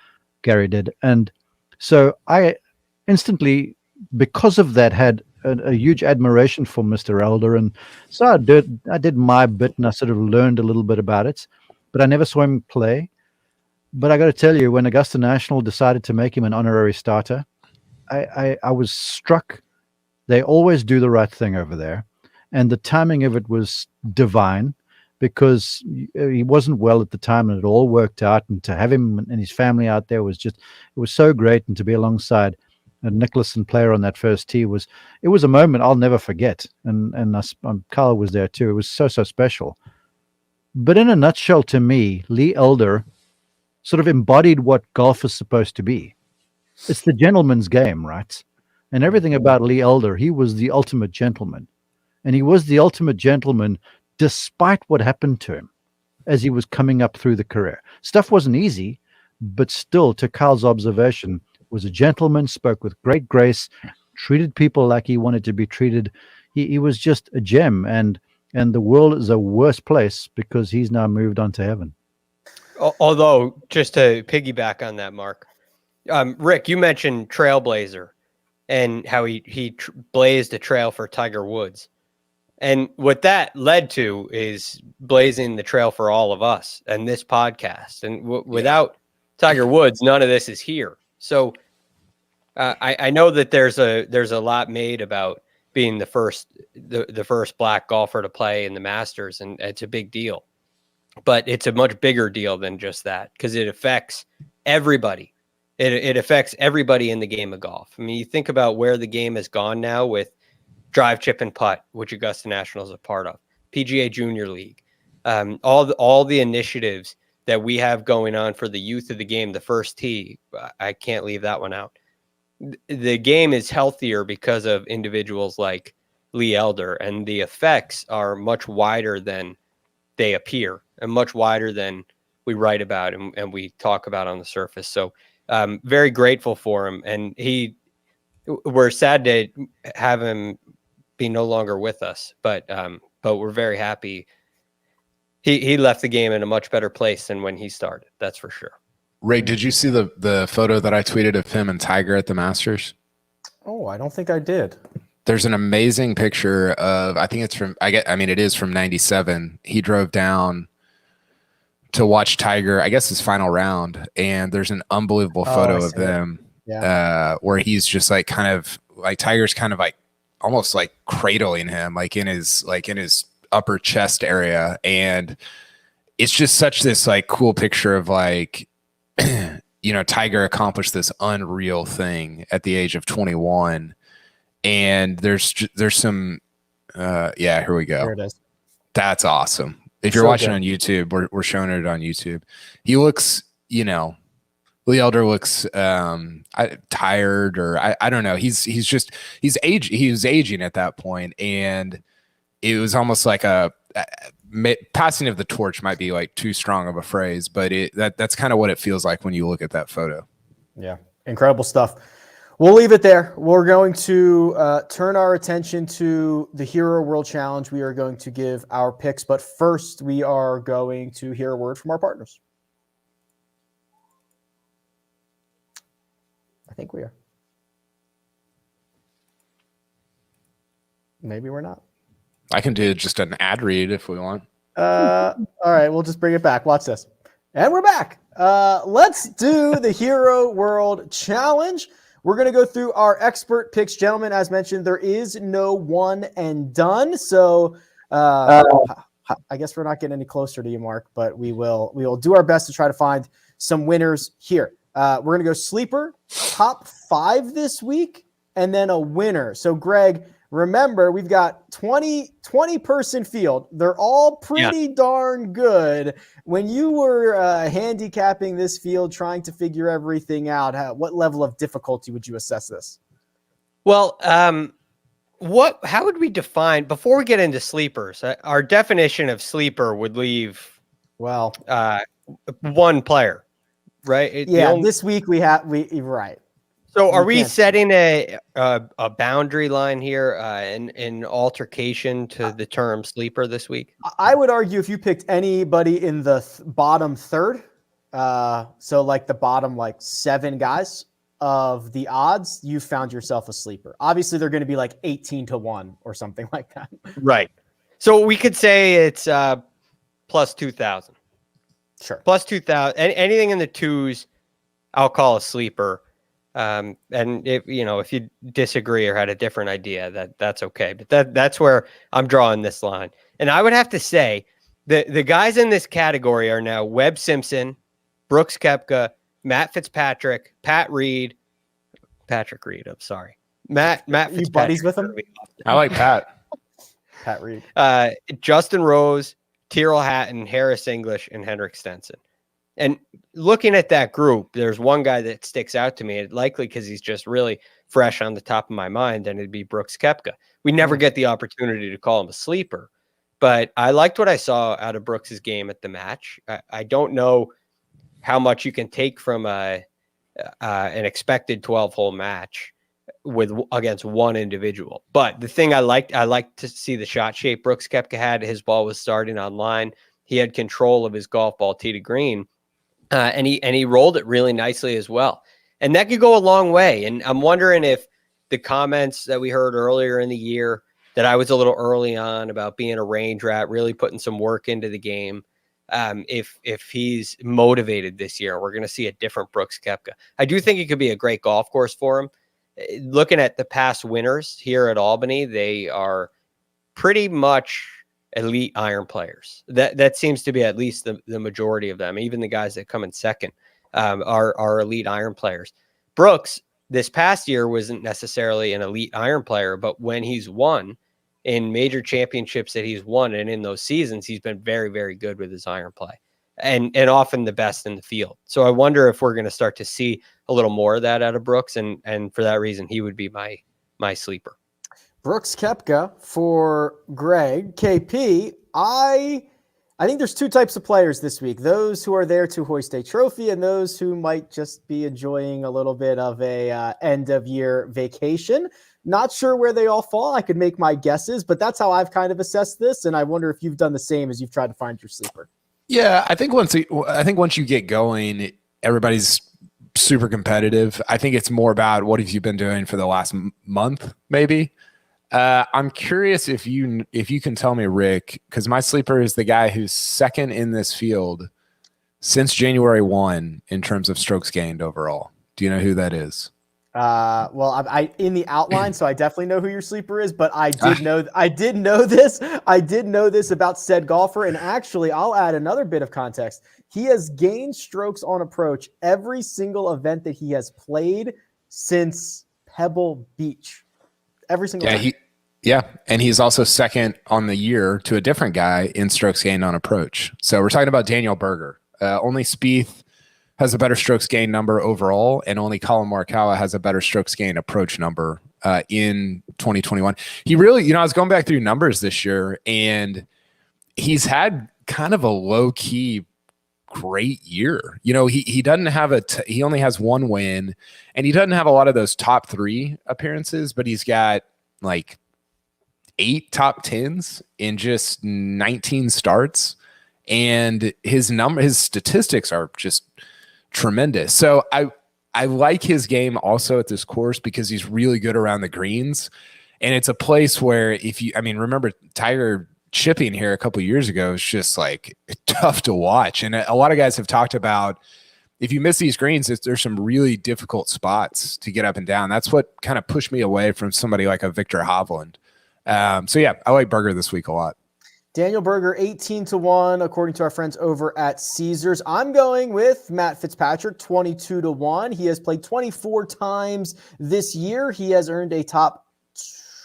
Gary did. And so I instantly, because of that, had a huge admiration for Mr. Elder. And so I did my bit, and I sort of learned a little bit about it. But I never saw him play. But I got to tell you, when Augusta National decided to make him an honorary starter, I was struck. They always do the right thing over there. And the timing of it was divine, because he wasn't well at the time, and it all worked out. And to have him and his family out there it was so great. And to be alongside Nicholas and Player on that first tee was a moment I'll never forget. And Kyle was there too. It was so special. But in a nutshell, to me, Lee Elder sort of embodied what golf is supposed to be. It's the gentleman's game, right? And everything about Lee Elder, he was the ultimate gentleman. And he was the ultimate gentleman despite what happened to him as he was coming up through the career. Stuff wasn't easy, but still, to Kyle's observation, was a gentleman, spoke with great grace, treated people like he wanted to be treated. He was just a gem, and the world is a worse place because he's now moved on to heaven. Although, just to piggyback on that, Mark, Rick, you mentioned trailblazer and how he blazed a trail for Tiger Woods. And what that led to is blazing the trail for all of us and this podcast. And without Tiger Woods, none of this is here. So I know that there's a lot made about being the first black golfer to play in the Masters, and it's a big deal. But it's a much bigger deal than just that, because it affects everybody. It affects everybody in the game of golf. I mean, you think about where the game has gone now with drive, chip, and putt, which Augusta National is a part of, PGA Junior League, all the initiatives that we have going on for the youth of the game, the first tee. I can't leave that one out. The game is healthier because of individuals like Lee Elder, and the effects are much wider than they appear, and much wider than we write about and we talk about on the surface. So very grateful for him. And we're sad to have him be no longer with us, but we're very happy. He left the game in a much better place than when he started. That's for sure. Ray, did you see the photo that I tweeted of him and Tiger at the Masters? Oh, I don't think I did. There's an amazing picture of, I think it's from, it is from 97. He drove down to watch Tiger, I guess his final round. And there's an unbelievable photo of them where he's just like Tiger's kind of like almost like cradling him, like in his upper chest area. And it's just such this like cool picture of like, Tiger accomplished this unreal thing at the age of 21. And there's some, here we go. There it is. That's awesome. If you're watching on YouTube, we're showing it on YouTube. He looks, Lee Elder looks tired, or I don't know. He was aging at that point, and it was almost like a passing of the torch might be like too strong of a phrase, but that's kind of what it feels like when you look at that photo. Yeah, incredible stuff. We'll leave it there. We're going to turn our attention to the Hero World Challenge. We are going to give our picks, but first we are going to hear a word from our partners. I think we are. Maybe we're not. I can do just an ad read if we want. All right, we'll just bring it back. Watch this. And we're back. Let's do the Hero World Challenge. We're going to go through our expert picks. Gentlemen, as mentioned, there is no one and done. So I guess we're not getting any closer to you, Mark, but we will do our best to try to find some winners here. We're going to go sleeper, top 5 this week, and then a winner. So, Greg, remember, we've got 20-person field. They're all pretty darn good. When you were handicapping this field, trying to figure everything out, what level of difficulty would you assess this? Well, how would we define, before we get into sleepers, our definition of sleeper would leave one player, right? This week right. So are we setting a boundary line here, in altercation to the term sleeper this week? I would argue if you picked anybody in the bottom third, so like the bottom 7 guys of the odds, you found yourself a sleeper. Obviously, they're going to be 18-1 or something like that. Right. So we could say it's plus 2,000. Sure. Plus 2,000. Anything in the twos, I'll call a sleeper. And if you disagree or had a different idea, that's okay. But that's where I'm drawing this line. And I would have to say the guys in this category are now Webb Simpson, Brooks Koepka, Matt Fitzpatrick, Patrick Reed. I'm sorry. Matt Fitzpatrick. You buddies with him? I like Pat. Pat Reed. Justin Rose, Tyrrell Hatton, Harris English, and Henrik Stenson. And looking at that group, there's one guy that sticks out to me, likely because he's just really fresh on the top of my mind, and it'd be Brooks Koepka. We never get the opportunity to call him a sleeper, but I liked what I saw out of Brooks's game at the match. I don't know how much you can take from an expected 12-hole match against one individual. But the thing I liked to see the shot shape Brooks Koepka had. His ball was starting on line. He had control of his golf ball tee to green. And he rolled it really nicely as well. And that could go a long way. And I'm wondering if the comments that we heard earlier in the year that I was a little early on about being a range rat, really putting some work into the game, if he's motivated this year, we're going to see a different Brooks Koepka. I do think it could be a great golf course for him. Looking at the past winners here at Albany, they are pretty much elite iron players. That seems to be at least the majority of them. Even the guys that come in second are elite iron players. Brooks this past year wasn't necessarily an elite iron player, but when he's won in major championships that he's won, and in those seasons, he's been very, very good with his iron play and often the best in the field. So I wonder if we're going to start to see a little more of that out of Brooks. And for that reason, he would be my sleeper. Brooks Koepka for Greg. KP, I think there's 2 types of players this week. Those who are there to hoist a trophy and those who might just be enjoying a little bit of a end-of-year vacation. Not sure where they all fall. I could make my guesses, but that's how I've kind of assessed this, and I wonder if you've done the same as you've tried to find your sleeper. Yeah, I think once you get going, everybody's super competitive. I think it's more about what have you been doing for the last month, maybe. I'm curious if you can tell me, Rick, because my sleeper is the guy who's second in this field since January 1 in terms of strokes gained overall. Do you know who that is? Well, I in the outline, so I definitely know who your sleeper is, but I did know this about said golfer. And actually, I'll add another bit of context. He has gained strokes on approach every single event that he has played since Pebble Beach. Every single time. And he's also second on the year to a different guy in strokes gained on approach. So we're talking about Daniel Berger. Only Spieth has a better strokes gained number overall, and only Colin Morikawa has a better strokes gained approach number in 2021. He really, I was going back through numbers this year, and he's had kind of a low-key great year. You know, he doesn't have he only has one win, and he doesn't have a lot of those top 3 appearances, but he's got like 8 top 10s in just 19 starts, and his statistics are just tremendous. So I like his game also at this course because he's really good around the greens. And it's a place where remember Tiger chipping here a couple of years ago is just like tough to watch. And a lot of guys have talked about, if you miss these greens, there's some really difficult spots to get up and down. That's what kind of pushed me away from somebody like a Victor Hovland. So yeah, I like Berger this week a lot. Daniel Berger, 18-1, according to our friends over at Caesars. I'm going with Matt Fitzpatrick, 22-1. He has played 24 times this year. He has earned a top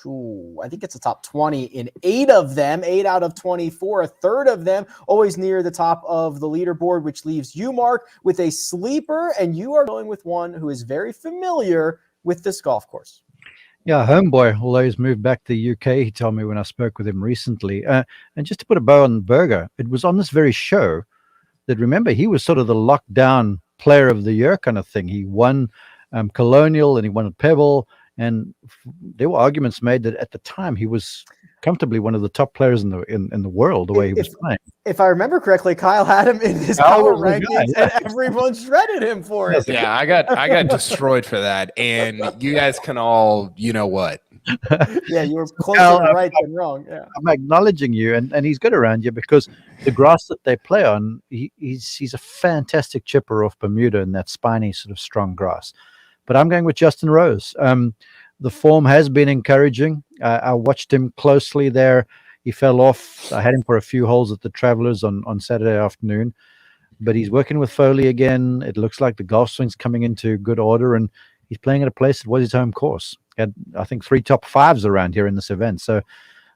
20 in 8 of them, 8 out of 24, a third of them, always near the top of the leaderboard, which leaves you, Mark, with a sleeper, and you are going with one who is very familiar with this golf course. Yeah, homeboy, although he's moved back to the UK, he told me when I spoke with him recently. And just to put a bow on Berger, it was on this very show that, remember, he was sort of the lockdown player of the year kind of thing. He won Colonial and he won at Pebble, and there were arguments made that at the time he was comfortably one of the top players in the world, the way he was playing. If I remember correctly, Kyle had him in his power rankings, and everyone shredded him for it. Yeah, I got destroyed for that, and you guys can all, you know what? Yeah, you were closer to right than wrong. Yeah, I'm acknowledging you, and he's good around you because the grass that they play on, he's a fantastic chipper off Bermuda in that spiny sort of strong grass. But I'm going with Justin Rose. The form has been encouraging. I watched him closely there. He fell off. I had him for a few holes at the Travelers on Saturday afternoon, but he's working with Foley again. It looks like the golf swing's coming into good order, and he's playing at a place that was his home course. He had, I think, 3 top 5s around here in this event. So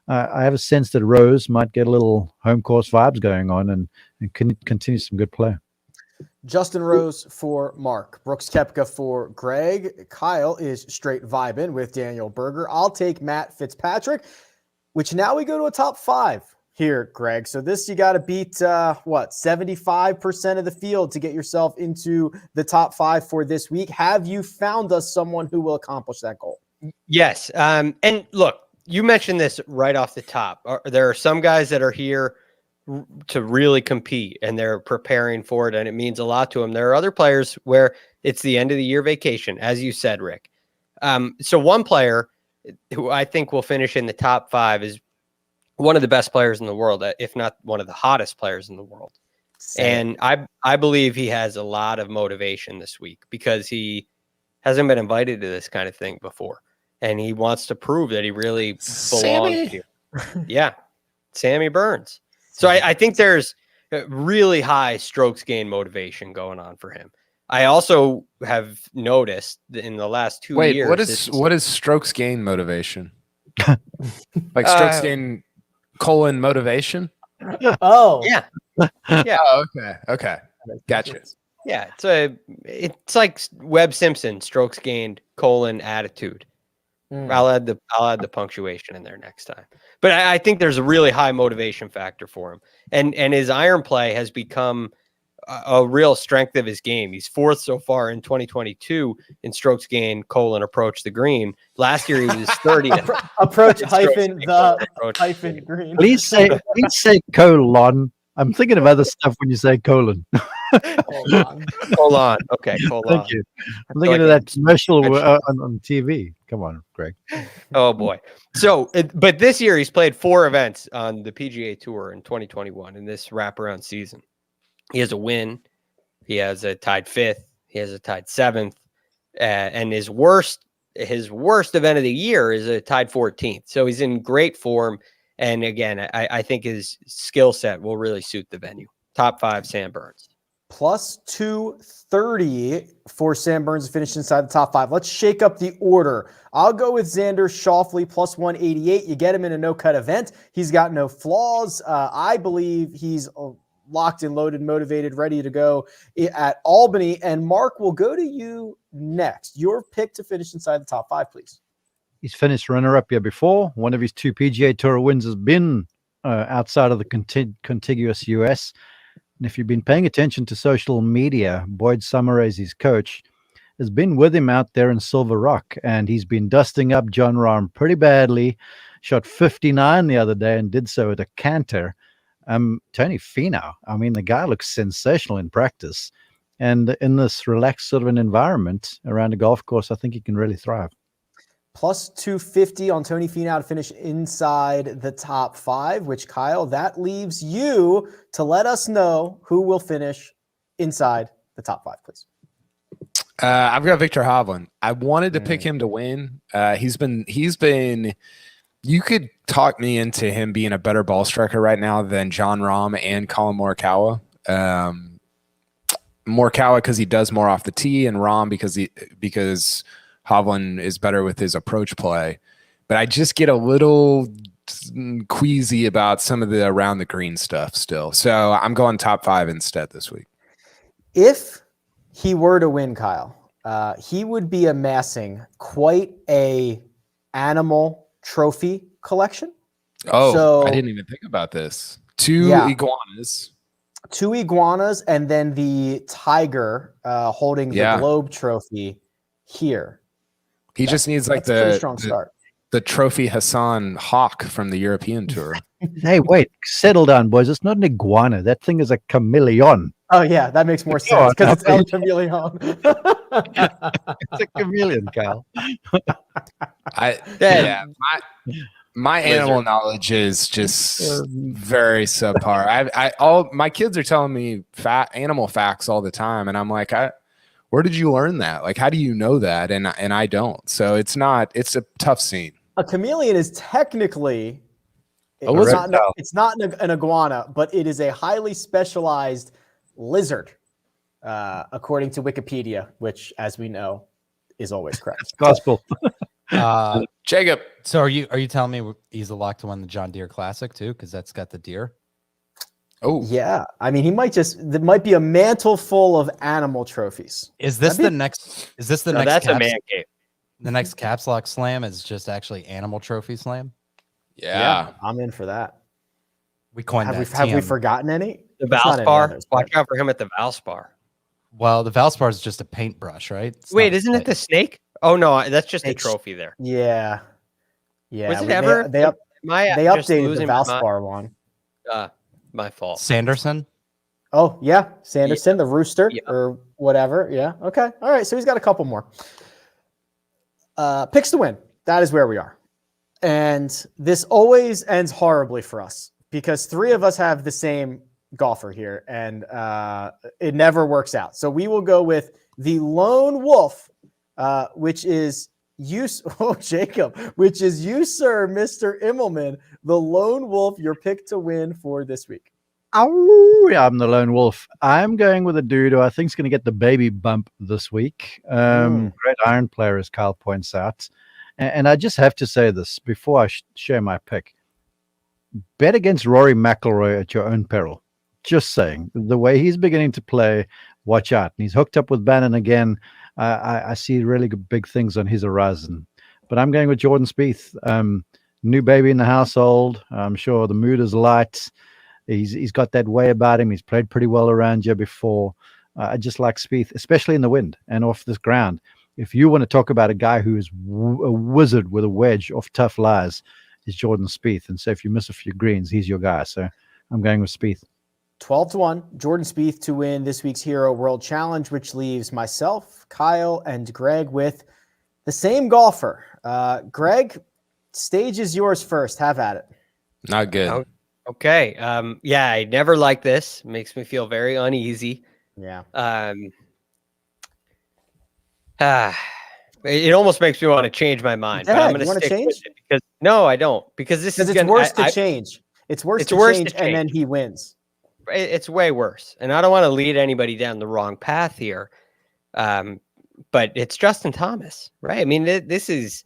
I have a sense that Rose might get a little home course vibes going on and continue some good play. Justin Rose for Mark. Brooks Koepka for Greg. Kyle is straight vibing with Daniel Berger. I'll take Matt Fitzpatrick, which now we go to a top 5 here, Greg. So this you got to beat, 75% of the field to get yourself into the top 5 for this week. Have you found us someone who will accomplish that goal? Yes. And look, you mentioned this right off the top. There are some guys that are here to really compete and they're preparing for it, and it means a lot to them. There are other players where it's the end of the year vacation, as you said, Rick. So one player who I think will finish in the top 5 is one of the best players in the world, if not one of the hottest players in the world. And I believe he has a lot of motivation this week because he hasn't been invited to this kind of thing before, and he wants to prove that he really belongs here. Yeah, Sammy Burns. So I think there's really high strokes gain motivation going on for him. I also have noticed that in the last 2 years. What is strokes gain motivation? Like strokes gain motivation? Oh, yeah. Yeah. Oh, okay. Gotcha. Yeah. It's like Webb Simpson, strokes gained, attitude. I'll add the punctuation in there next time. But I think there's a really high motivation factor for him. And his iron play has become a real strength of his game. He's 4th so far in 2022 in strokes gained, approach the green. Last year he was 30th. approach green. Please say colon. I'm thinking of other stuff when you say colon. Colon. Okay, colon. Thank you. I'm thinking of that commercial on TV. Come on, Greg. Oh, boy. So, but this year he's played 4 events on the PGA Tour in 2021 in this wraparound season. He has a win. He has a tied 5th. He has a tied 7th. And his worst event of the year is a tied 14th. So he's in great form. And again, I think his skill set will really suit the venue. Top 5, Sam Burns. Plus 230 for Sam Burns to finish inside the top 5. Let's shake up the order. I'll go with Xander Schauffele, plus 188. You get him in a no-cut event. He's got no flaws. I believe he's locked and loaded, motivated, ready to go at Albany. And Mark, will go to you next. Your pick to finish inside the top 5, please. He's finished runner-up here before. One of his 2 PGA Tour wins has been outside of the contiguous US. And if you've been paying attention to social media, Boyd Summeray's his coach, has been with him out there in Silver Rock, and he's been dusting up John Rahm pretty badly. Shot 59 the other day and did so at a canter. Tony Finau, I mean, the guy looks sensational in practice. And in this relaxed sort of an environment around a golf course, I think he can really thrive. Plus 250 on Tony Finau to finish inside the top 5, which, Kyle, that leaves you to let us know who will finish inside the top 5, please. I've got Victor Hovland. I wanted to pick him to win. He's been. You could talk me into him being a better ball striker right now than John Rahm and Colin Morikawa. Morikawa because he does more off the tee, and Rahm because Hovland is better with his approach play. But I just get a little queasy about some of the around the green stuff still. So I'm going top 5 instead this week. If he were to win, Kyle, he would be amassing quite a animal trophy collection. Oh, so, I didn't even think about this. 2 iguanas. 2 iguanas, and then the tiger holding the Globe trophy here. He just needs like pretty strong start. The Trophy Hassan Hawk from the European Tour. Hey, wait, settle down, boys. It's not an iguana. That thing is a chameleon. Oh, yeah, that makes more sense because it's El Chameleon. It's a chameleon, Kyle. My animal knowledge is just very subpar. All my kids are telling me animal facts all the time, and I'm like, where did you learn that? Like, how do you know that? And I don't. So it's a tough scene. A chameleon is technically it's not an iguana, but it is a highly specialized lizard, according to Wikipedia, which, as we know, is always correct. It's gospel. Jacob. So are you telling me he's a lock to win the John Deere Classic too? Because that's got the deer. Oh yeah, I mean, there might be a mantle full of animal trophies. Is this the next? That's a man cave. The next Caps Lock Slam is just actually Animal Trophy Slam. Yeah, I'm in for that. We coined that. Have we forgotten any? The Valspar. Watch out for him at the Valspar. Well, the Valspar is just a paintbrush, right? Isn't it the snake? Oh no, that's just a trophy there. Yeah. Was it ever? They updated the Valspar one. My fault. Sanderson. Oh yeah, Sanderson, the rooster or whatever. Yeah. Okay. All right. So he's got a couple more. Picks to win. That is where we are, and this always ends horribly for us because 3 of us have the same golfer here, and it never works out. So we will go with the lone wolf, which is you. Oh, Jacob, which is you, sir, Mr. Immelman, the lone wolf. Your pick to win for this week. Oh, yeah, I'm the lone wolf. I'm going with a dude who I think is going to get the baby bump this week. Great iron player, as Kyle points out. And I just have to say this before I share my pick. Bet against Rory McIlroy at your own peril. Just saying. The way he's beginning to play, watch out. And he's hooked up with Bannon again. I see really good, big things on his horizon. But I'm going with Jordan Spieth. New baby in the household. I'm sure the mood is light. He's got that way about him. He's played pretty well around you before. I just like Spieth, especially in the wind and off this ground. If you want to talk about a guy who is a wizard with a wedge off tough lies, is Jordan Spieth. And so if you miss a few greens, he's your guy. So I'm going with Spieth. 12-1, Jordan Spieth to win this week's Hero World Challenge, which leaves myself, Kyle, and Greg with the same golfer. Greg, stage is yours first. Have at it. Not good. Okay. I never like this. Makes me feel very uneasy. Yeah. It almost makes me want to change my mind. But I'm going to stick with it because no, I don't. Because it's worse to change. It's worse to change, and then he wins. It's way worse, and I don't want to lead anybody down the wrong path here. But it's Justin Thomas, right? I mean, it's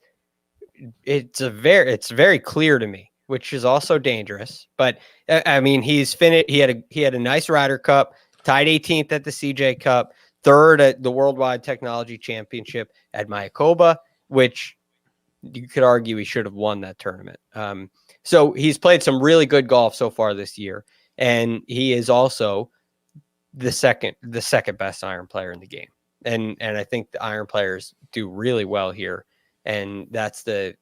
very clear to me, which is also dangerous. But I mean, he's finished. He had a nice Ryder Cup, tied 18th at the CJ Cup, 3rd at the Worldwide Technology Championship at Mayakoba, which you could argue he should have won that tournament. So he's played some really good golf so far this year, and he is also the second best iron player in the game. And I think the iron players do really well here. And that's the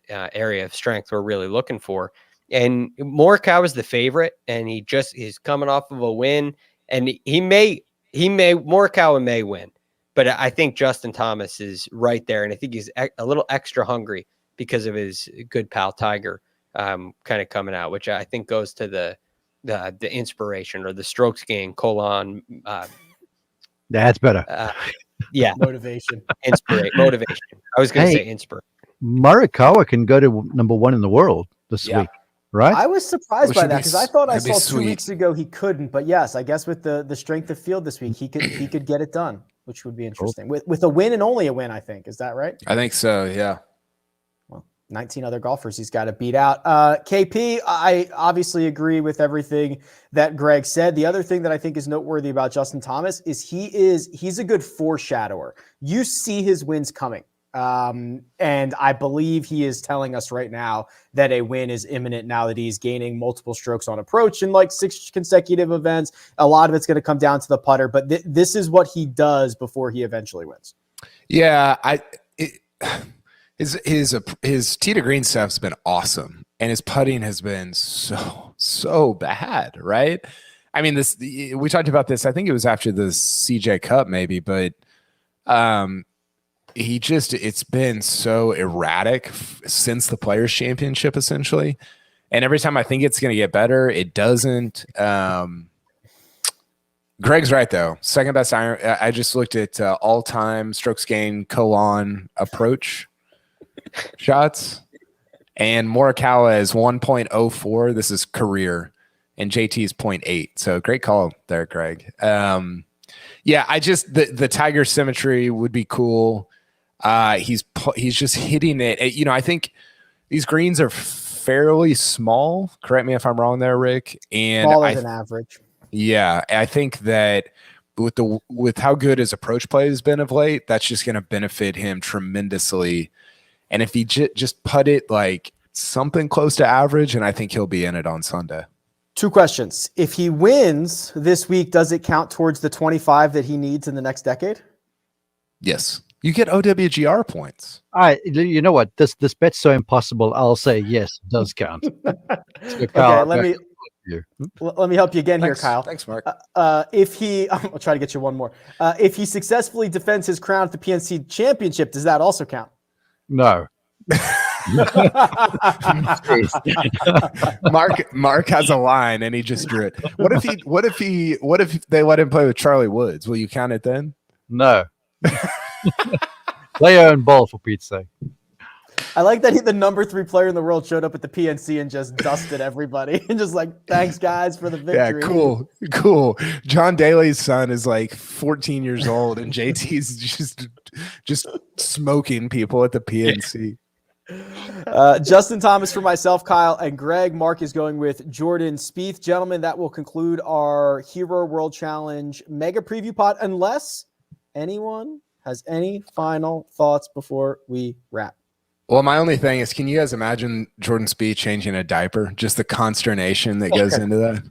area of strength we're really looking for. And Morikawa is the favorite, and he's coming off of a win, and Morikawa may win, but I think Justin Thomas is right there, and I think he's a little extra hungry because of his good pal Tiger kind of coming out, which I think goes to the inspiration or the strokes gain colon. That's better. Yeah, motivation. Motivation. I was going to say inspiration. Morikawa can go to number 1 in the world this week. Right, I was surprised by that because I thought I saw sweet. 2 weeks ago he couldn't, but yes, I guess with the strength of field this week he could get it done, which would be interesting. With a win and only a win, I think. Is that right? I think so. Yeah. Well, 19 other golfers he's got to beat out. KP, I obviously agree with everything that Greg said. The other thing that I think is noteworthy about Justin Thomas is he's a good foreshadower. You see his wins coming. And I believe he is telling us right now that a win is imminent now that he's gaining multiple strokes on approach in like 6 consecutive events. A lot of it's going to come down to the putter, but this is what he does before he eventually wins. Yeah, his tee to green stuff's been awesome, and his putting has been so bad, right? I mean, we talked about this. I think it was after the CJ Cup, maybe, but it's been so erratic since the Players Championship, essentially. And every time I think it's going to get better, it doesn't. Greg's right, though. Second best iron. I just looked at all-time strokes gained colon approach shots. And Morikawa is 1.04. This is career. And JT is 0.8. So great call there, Greg. Yeah, the Tiger symmetry would be cool. He's just hitting it. You know, I think these greens are fairly small. Correct me if I'm wrong there, Rick. And smaller than average. Yeah, I think that with how good his approach play has been of late, that's just going to benefit him tremendously. And if he just put it like something close to average, and I think he'll be in it on Sunday. 2 questions. If he wins this week, does it count towards the 25 that he needs in the next decade? Yes. You get OWGR points. You know what? This bet's so impossible. I'll say yes, it does count. So Kyle, okay, let me help you again here, Kyle. Thanks, Mark. If he, I'll try to get you one more. If he successfully defends his crown at the PNC Championship, does that also count? No. Mark has a line and he just drew it. What if they let him play with Charlie Woods? Will you count it then? No. Leo and Ball, for Pete's sake. I like that the number 3 player in the world showed up at the PNC and just dusted everybody and just like, thanks guys for the victory. Yeah, cool. John Daly's son is like 14 years old and JT's just smoking people at the PNC. Justin Thomas for myself, Kyle, and Greg. Mark is going with Jordan Spieth. Gentlemen, that will conclude our Hero World Challenge mega preview pod, unless anyone has any final thoughts before we wrap. Well, my only thing is, can you guys imagine Jordan Spieth changing a diaper? Just the consternation that goes into that.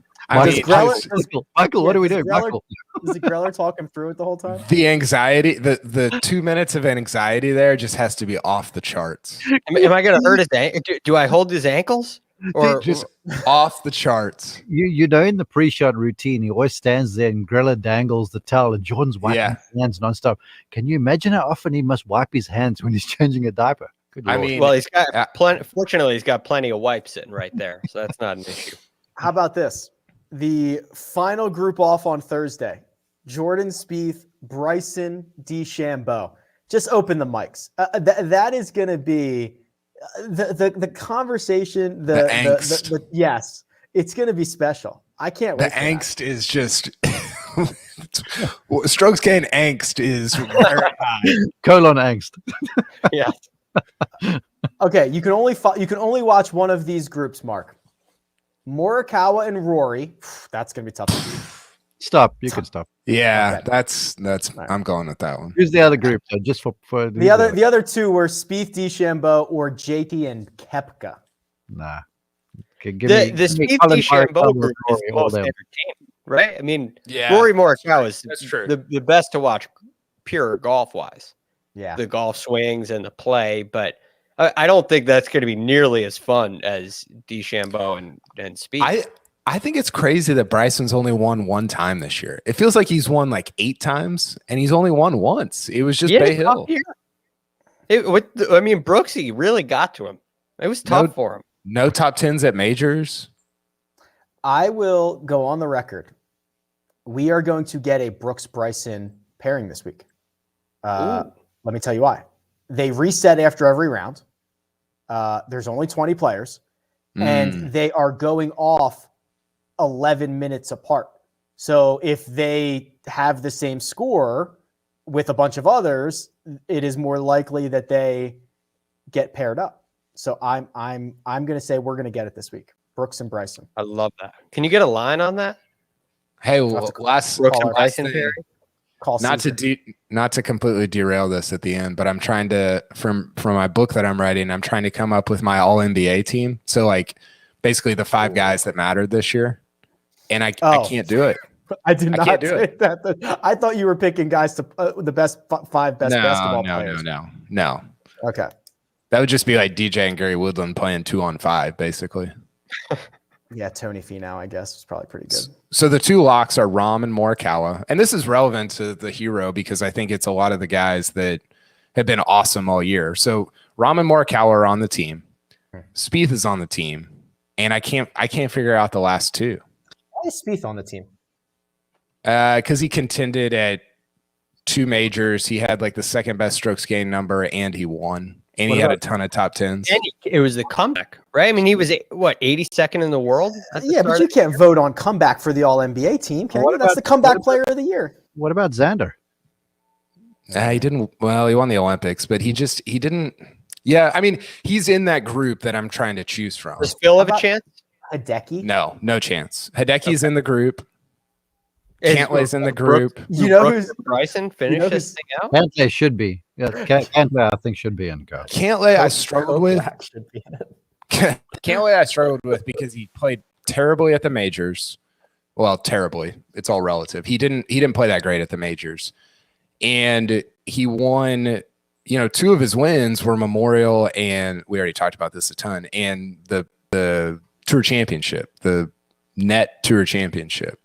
Michael, what do we do? Michael. Is the Greller talking through it the whole time? The anxiety, the 2 minutes of anxiety there just has to be off the charts. Am I going to hurt his ankle? Do I hold his ankles? Or just off the charts. You know, in the pre-shot routine, he always stands there and Greller dangles the towel and Jordan's wiping his hands nonstop. Can you imagine how often he must wipe his hands when he's changing a diaper? I mean, well, he's got plenty. Fortunately, he's got plenty of wipes sitting right there, so that's not an issue. How about this? The final group off on Thursday: Jordan Spieth, Bryson DeChambeau. Just open the mics. That is going to be the conversation. The angst. Yes, it's going to be special. I can't wait. The angst is just strokes gain angst is very high. Colon angst. Yeah. Okay, you can only watch one of these groups, Mark. Morikawa and Rory. That's gonna be tough. Stop. You can stop. Yeah, okay. that's. I'm going with that one. Who's the other group? So just for the other 2 were Spieth, DeChambeau, or JT and Koepka. Nah. Okay, the Spieth DeChambeau group is the most entertaining, right? I mean, Yeah, Rory Morikawa is that's true. The best to watch, pure golf wise. Yeah. The golf swings and the play, but I don't think that's going to be nearly as fun as DeChambeau and Spieth. I think it's crazy that Bryson's only won one time this year. It feels like he's won like 8 times, and he's only won once. It was just Bay Hill. Brooksy really got to him. It was tough for him. No top 10s at majors. I will go on the record. We are going to get a Brooks Bryson pairing this week. Let me tell you why. They reset after every round. There's only 20 players, and they are going off 11 minutes apart. So if they have the same score with a bunch of others, it is more likely that they get paired up. So I'm going to say we're going to get it this week. Brooks and Bryson. I love that. Can you get a line on that? Hey, last Brooks and last Bryson thing, pairing? not to completely derail this at the end, but I'm trying to from my book that I'm writing, I'm trying to come up with my all NBA team. So like basically the 5 guys that mattered this year. And I can't do it. I did not say that. I thought you were picking guys to the best 5 best basketball players. No. Okay. That would just be like DJ and Gary Woodland playing 2-on-5, basically. Yeah, Tony Finau, I guess, was probably pretty good. So the 2 locks are Rahm and Morikawa. And this is relevant to the hero because I think it's a lot of the guys that have been awesome all year. So Rahm and Morikawa are on the team. Spieth is on the team. And I can't figure out the last 2. Why is Spieth on the team? Because he contended at 2 majors. He had like the second best strokes gain number, and he won. And he had a ton of top 10s. And it was the comeback, right? I mean, he was 82nd in the world. Yeah, but you can't vote on comeback for the All NBA team, can you? That's the comeback player of the year. What about Xander? He didn't. Well, he won the Olympics, but he didn't. Yeah, I mean, he's in that group that I'm trying to choose from. Does Phil have a chance? Hideki? No chance. Hideki's in the group. Cantlay's in the group. You know who's Bryson finish this thing out? Cantlay should be. Yeah, Cantlay I think should be in. Cantlay I struggled with. Cantlay I struggled with because he played terribly at the majors. Well, terribly. It's all relative. He didn't play that great at the majors. And he won, 2 of his wins were Memorial, and we already talked about this a ton, and the Tour Championship, the Net Tour Championship.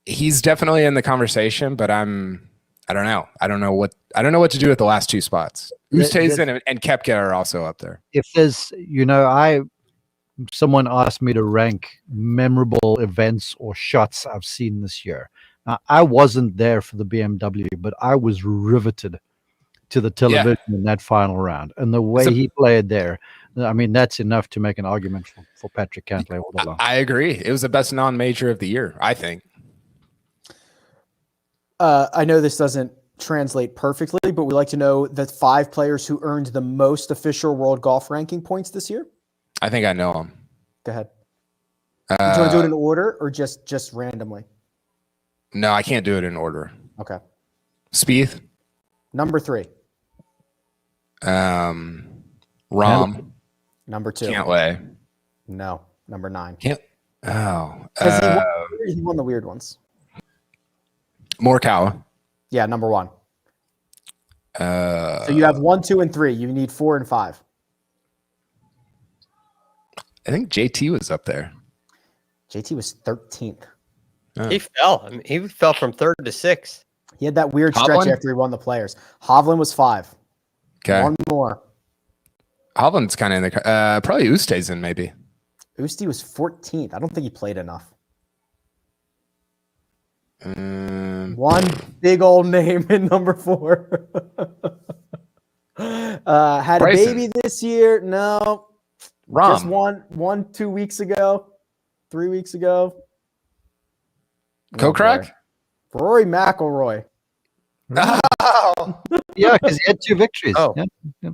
He's definitely in the conversation, but I don't know. I don't know what to do with the last 2 spots. Oosthuizen and Koepka are also up there. If there's, someone asked me to rank memorable events or shots I've seen this year. Now, I wasn't there for the BMW, but I was riveted to the television in that final round, and the way he played there. I mean, that's enough to make an argument for Patrick Cantlay all along. I agree. It was the best non-major of the year, I think. I know this doesn't translate perfectly, but we'd like to know the 5 players who earned the most official world golf ranking points this year. I think I know them. Go ahead. Do you want to do it in order or just randomly? No, I can't do it in order. Okay. Spieth. Number 3. Rahm. Number 2. Cantlay. No. Number 9. He won the weird ones. Morikawa. Yeah, number 1. So you have 1, 2, and 3. You need 4 and 5. I think JT was up there. JT was 13th. Oh. He fell. I mean, he fell from 3rd to 6th. He had that weird stretch after he won the Players. Hovland was 5. Okay. 1 more. Hovland's kind of in the probably Oosthuizen maybe. Usti was 14th. I don't think he played enough. One big old name in number 4. Had a baby this year. No. Rahm. Just one 2 weeks ago. 3 weeks ago. Kokrak? Rory McIlroy. Oh. Yeah, because he had 2 victories. Oh. Yeah.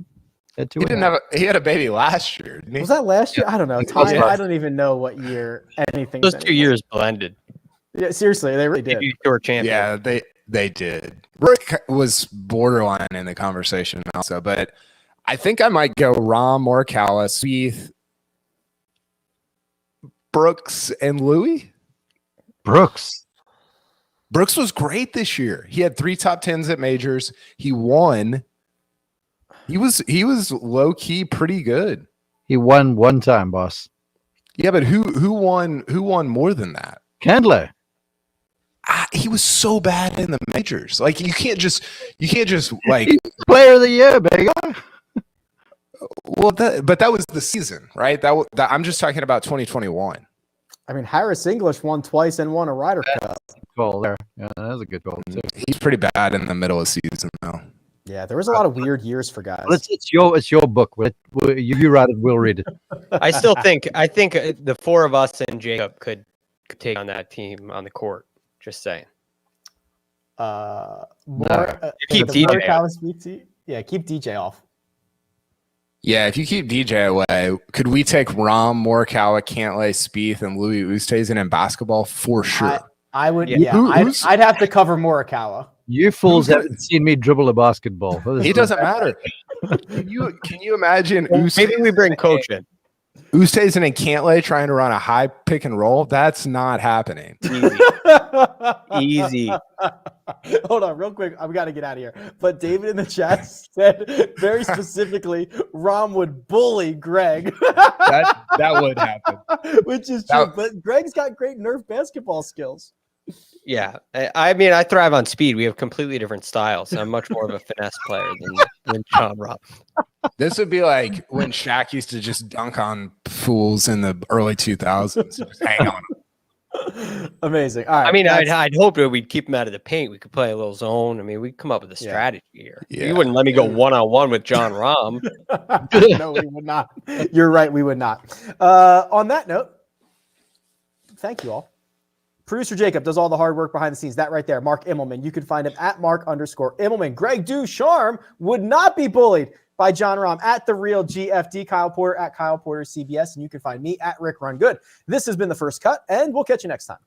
He had a baby last year, didn't he? Was that last year? I don't know. I don't even know what year anything. Those 2 years blended. Yeah, seriously, they really did. Tour champion. Yeah, they did. Rick was borderline in the conversation also, but I think I might go Rahm, Morikawa, Spieth, Brooks, and Louis. Brooks. Brooks was great this year. He had 3 top 10s at majors. He won. He was low key pretty good. He won one time, boss. Yeah, but who won more than that? Candler. He was so bad in the majors. Like you can't just like Player of the year, baby. Well, but that was the season, right? I'm just talking about 2021. I mean, Harris English won twice and won a Ryder Cup. Goal there. Yeah, that was a good goal too. He's pretty bad in the middle of season, though. Yeah, there was a lot of weird years for guys. Well, it's your book. You write it. We'll read it. I think the 4 of us and Jacob could take on that team on the court. Just saying. Keep DJ off. Yeah, keep DJ off. Yeah, if you keep DJ away, could we take Rahm, Morikawa, Cantlay, Spieth, and Louis Oosthuizen in basketball for sure? I would. Yeah. Yeah, I'd have to cover Morikawa. You fools haven't seen me dribble a basketball. It doesn't matter. Can you imagine? Maybe we bring coach in. Oosthuizen and Cantlay trying to run a high pick and roll? That's not happening. Easy. Hold on, real quick. I've got to get out of here. But David in the chat said very specifically, Rahm would bully Greg. that would happen. Which is true. But Greg's got great Nerf basketball skills. Yeah. I mean, I thrive on speed. We have completely different styles. I'm much more of a finesse player than John Rahm. This would be like when Shaq used to just dunk on fools in the early 2000s. Just hang on them. Amazing. All right. I mean, I'd hope that we'd keep him out of the paint. We could play a little zone. I mean, we'd come up with a strategy here. Yeah. You wouldn't let me go one-on-one with John Rahm. No, we would not. You're right. We would not. On that note, thank you all. Producer Jacob does all the hard work behind the scenes. That right there, Mark Immelman. You can find him at Mark_Immelman. Greg DuCharme would not be bullied by John Rahm at The Real GFD. Kyle Porter at Kyle Porter CBS. And you can find me at Rick Run Good. This has been The First Cut, and we'll catch you next time.